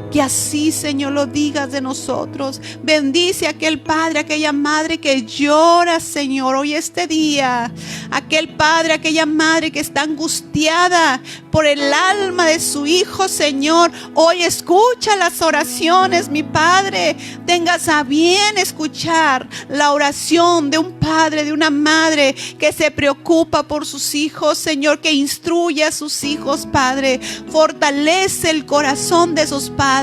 Que así, Señor, lo digas de nosotros. Bendice a aquel padre, a aquella madre que llora, Señor, hoy este día. Aquel padre, aquella madre que está angustiada por el alma de su hijo, Señor. Hoy escucha las oraciones, mi Padre. Tengas a bien escuchar la oración de un padre, de una madre que se preocupa por sus hijos, Señor, que instruye a sus hijos, Padre. Fortalece el corazón de esos padres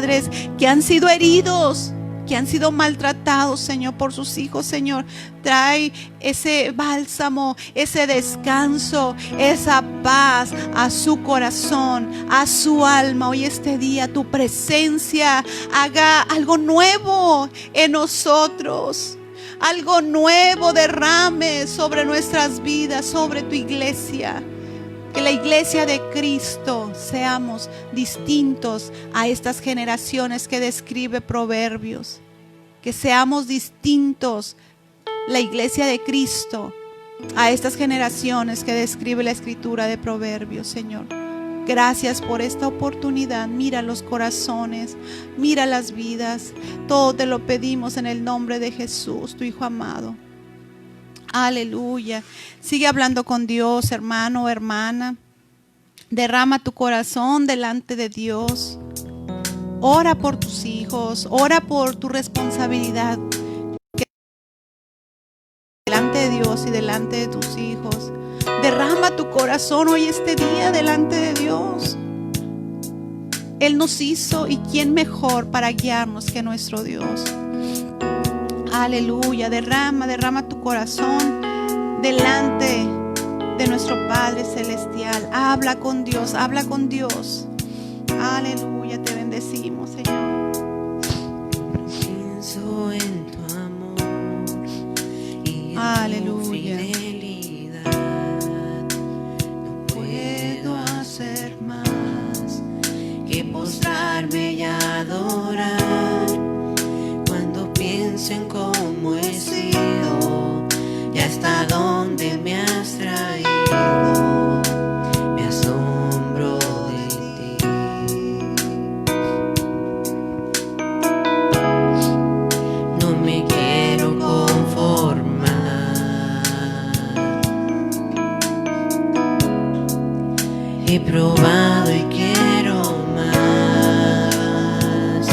que han sido heridos. que han sido maltratados, Señor, por sus hijos, Señor. Trae ese bálsamo, ese descanso, esa paz a su corazón, a su alma. Hoy este día tu presencia haga algo nuevo en nosotros. Algo nuevo derrame sobre nuestras vidas, sobre tu iglesia. Que la iglesia de Cristo seamos distintos a estas generaciones que describe Proverbios. Que seamos distintos, la iglesia de Cristo, a estas generaciones que describe la escritura de Proverbios, Señor. Gracias por esta oportunidad. Mira los corazones, mira las vidas. Todo te lo pedimos en el nombre de Jesús, tu Hijo amado. Aleluya. Sigue hablando con Dios, hermano o hermana. Derrama tu corazón delante de Dios. Ora por tus hijos, ora por tu responsabilidad delante de Dios y delante de tus hijos. Derrama tu corazón hoy este día delante de Dios. Él nos hizo, y quién mejor para guiarnos que nuestro Dios. Aleluya. Derrama tu corazón delante de nuestro Padre Celestial. Habla con Dios, habla con Dios. Aleluya, te bendecimos, Señor. Pienso en tu amor y en Aleluya. tu fidelidad. No puedo hacer más que postrarme y adorar. Cuando pienso en cómo he sido y hasta dónde me has traído, me asombro de ti. No me quiero conformar. He probado y quiero más.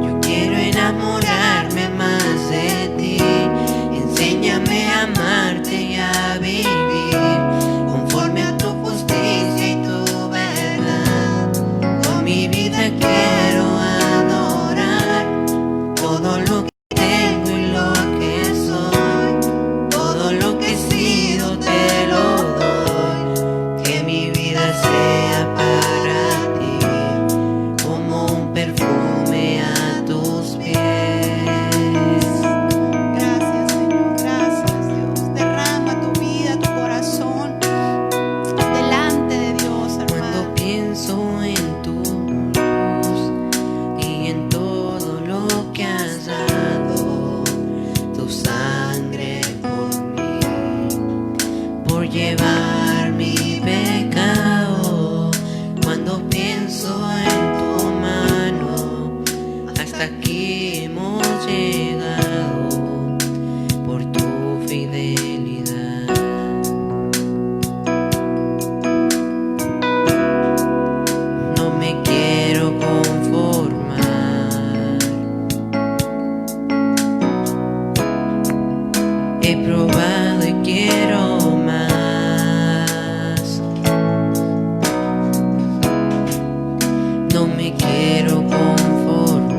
Yo quiero enamorarme más de ti. Enséñame a amarte y a vivir conforme a tu justicia y tu verdad. Con mi vida quiero adorar. Todo lo que tengo y lo que soy, todo lo que he sido te lo doy. Que mi vida sea para ti como un perfume a tus pies. Gracias, Señor. Gracias, Dios. Derrama tu vida, tu corazón delante de Dios, Cuando hermano. pienso en tu luz y en todo lo que has dado, tu sangre por mí, por llevar mi pecado. Cuando pienso en tu mano, hasta aquí hemos llegado por tu fidelidad. No me quiero conformar. He probado y quiero más. No me quiero conformar.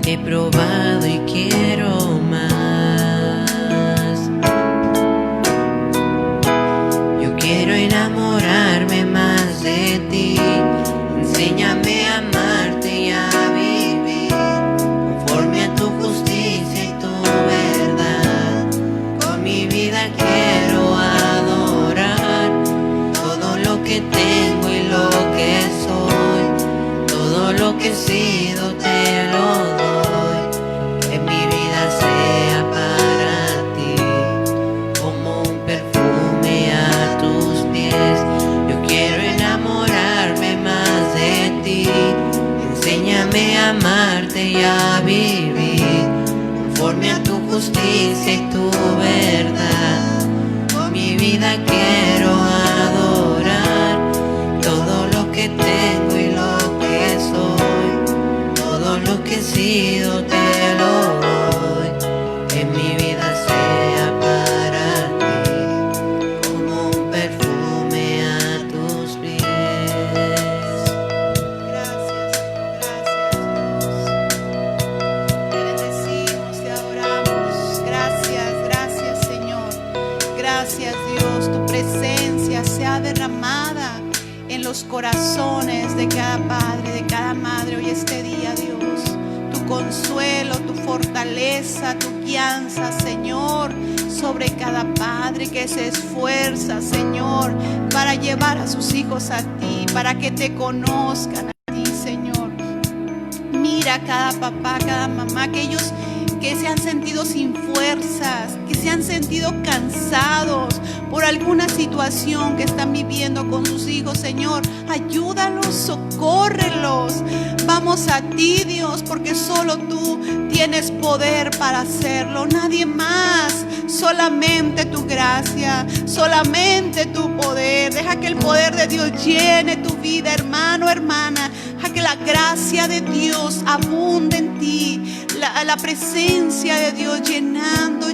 He probado y quiero más. Yo quiero enamorarme más de ti. Enséñame a amarte y a vivir conforme a tu justicia y tu verdad. Con mi vida quiero adorar. Todo lo que tengo y lo que soy, todo lo que he sido te lo doy. Que mi vida sea para ti como un perfume a tus pies. Yo quiero enamorarme más de ti. Enséñame a amarte y a vivir conforme a tu justicia y tu verdad. Con mi vida quiero adorar. Todo lo que tengo y lo que soy, todo lo que he sido te lo doy. Que mi vida sea para ti como un perfume a tus Gracias, Dios, tu presencia sea derramada en los corazones de cada padre, de cada madre hoy este día, Dios. Tu consuelo, tu fortaleza, tu guianza, Señor, sobre cada padre que se esfuerza, Señor, para llevar a sus hijos a ti, para que te conozcan a ti, Señor. Mira a cada papá, cada mamá, aquellos que se han sentido sin fuerzas, que se han sentido cansados por alguna situación que están viviendo con sus hijos, Señor. Ayúdalos, socórrelos. Vamos a ti, Dios, porque solo tú tienes poder para hacerlo, nadie más. Solamente tu gracia, solamente tu poder. Deja que el poder de Dios llene tu vida, hermano, hermana. Deja que la gracia de Dios abunde en ti. La presencia de Dios llenando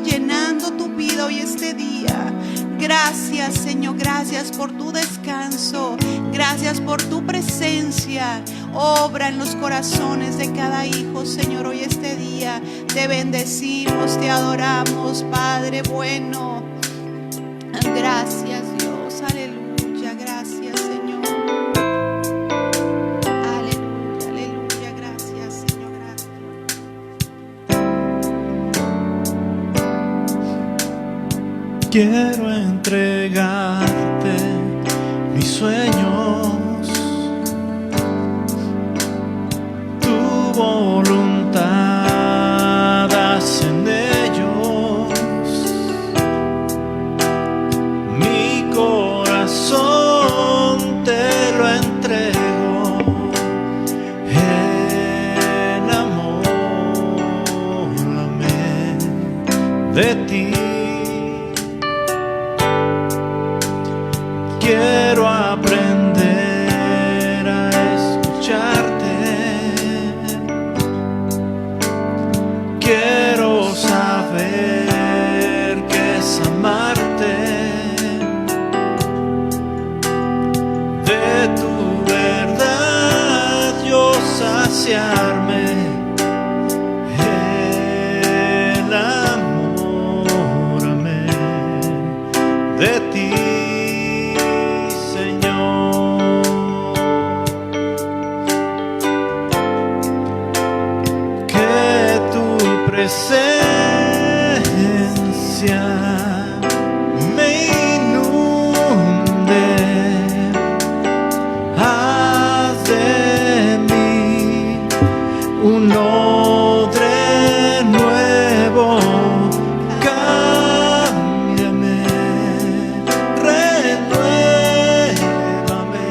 tu vida hoy este día. Gracias, Señor, gracias por tu descanso. Gracias por tu presencia. Obra en los corazones de cada hijo, Señor, hoy este día. Te bendecimos, te adoramos, Padre bueno. Gracias, Dios, aleluya, gracias, Señor. Aleluya, aleluya, gracias, Señor, gracias. Quiero entregarte mis sueños, tu voluntad haz en ellos. Mi corazón te lo entrego, enamórame de ti. Quiero aprender a escucharte. Quiero saber qué es amarte. De tu verdad yo saciarme. Enamórame de ti. Presencia me inunde, haz de mí un odre nuevo, cámbiame, renuévame,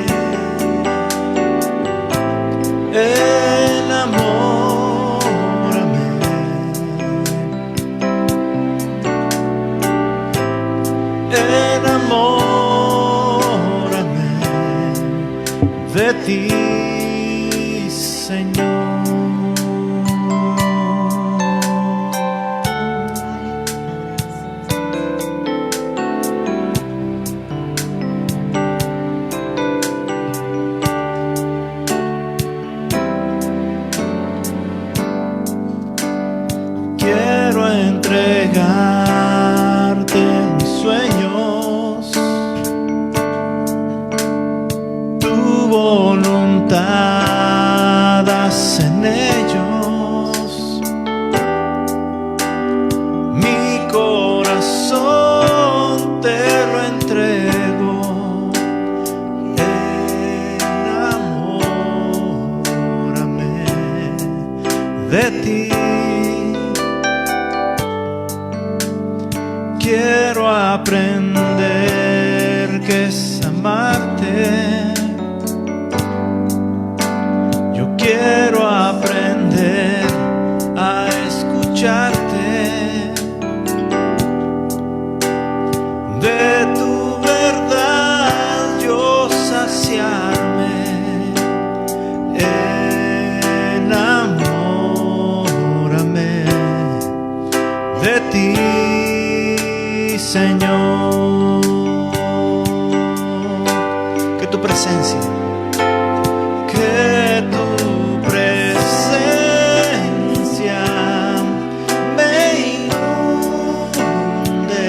enamórame de ti, Señor. Quiero entregarte mis sueños, tu voluntad haz en ellos. Mi corazón te lo entrego, enamórame de ti. Quiero aprender qué es amarte. Yo quiero aprender a escucharte. De tu verdad yo saciarme. Enamórame de ti, Señor. Que tu presencia me inunde,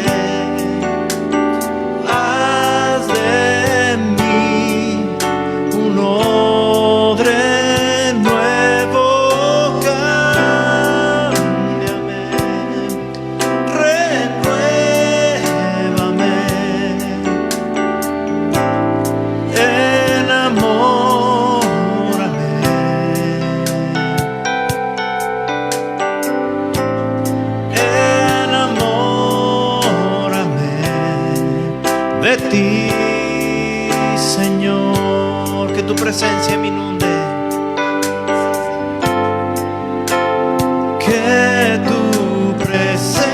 de ti, Señor, que tu presencia me inunde, que tu presencia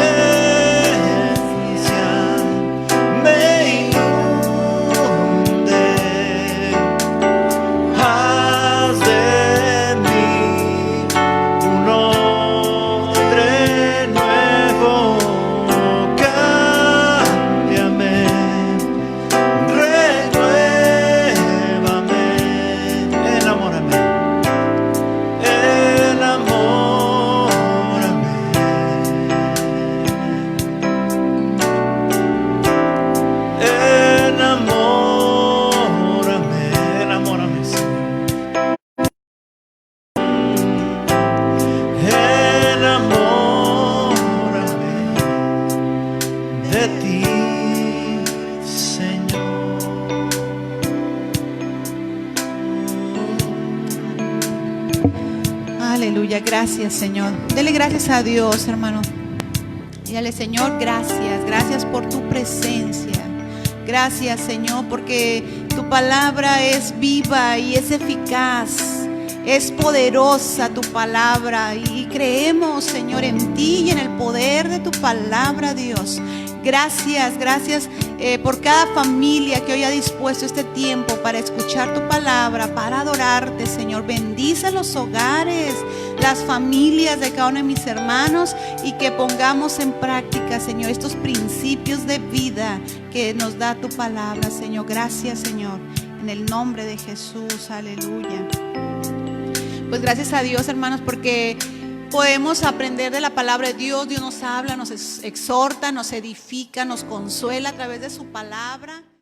me inunde, haz de mí un odre nuevo, cámbiame, renuévame, enamórame, enamórame, Señor. Enamórame de ti, Señor. Aleluya, gracias, Señor. Dele gracias a Dios, hermano. Dígale, Señor, gracias, gracias por tu presencia. Gracias, Señor, porque tu palabra es viva y es eficaz. Es poderosa tu palabra y creemos, Señor, en ti y en el poder de tu palabra, Dios. Gracias, gracias por cada familia que hoy ha dispuesto este tiempo para escuchar tu palabra, para adorarte, Señor. Bendice los hogares, las familias de cada uno de mis hermanos y que pongamos en práctica, Señor, estos principios de vida que nos da tu palabra, Señor. Gracias, Señor, en el nombre de Jesús. Aleluya. Pues gracias a Dios, hermanos, porque podemos aprender de la palabra de Dios. Dios nos habla, nos exhorta, nos edifica, nos consuela a través de su palabra.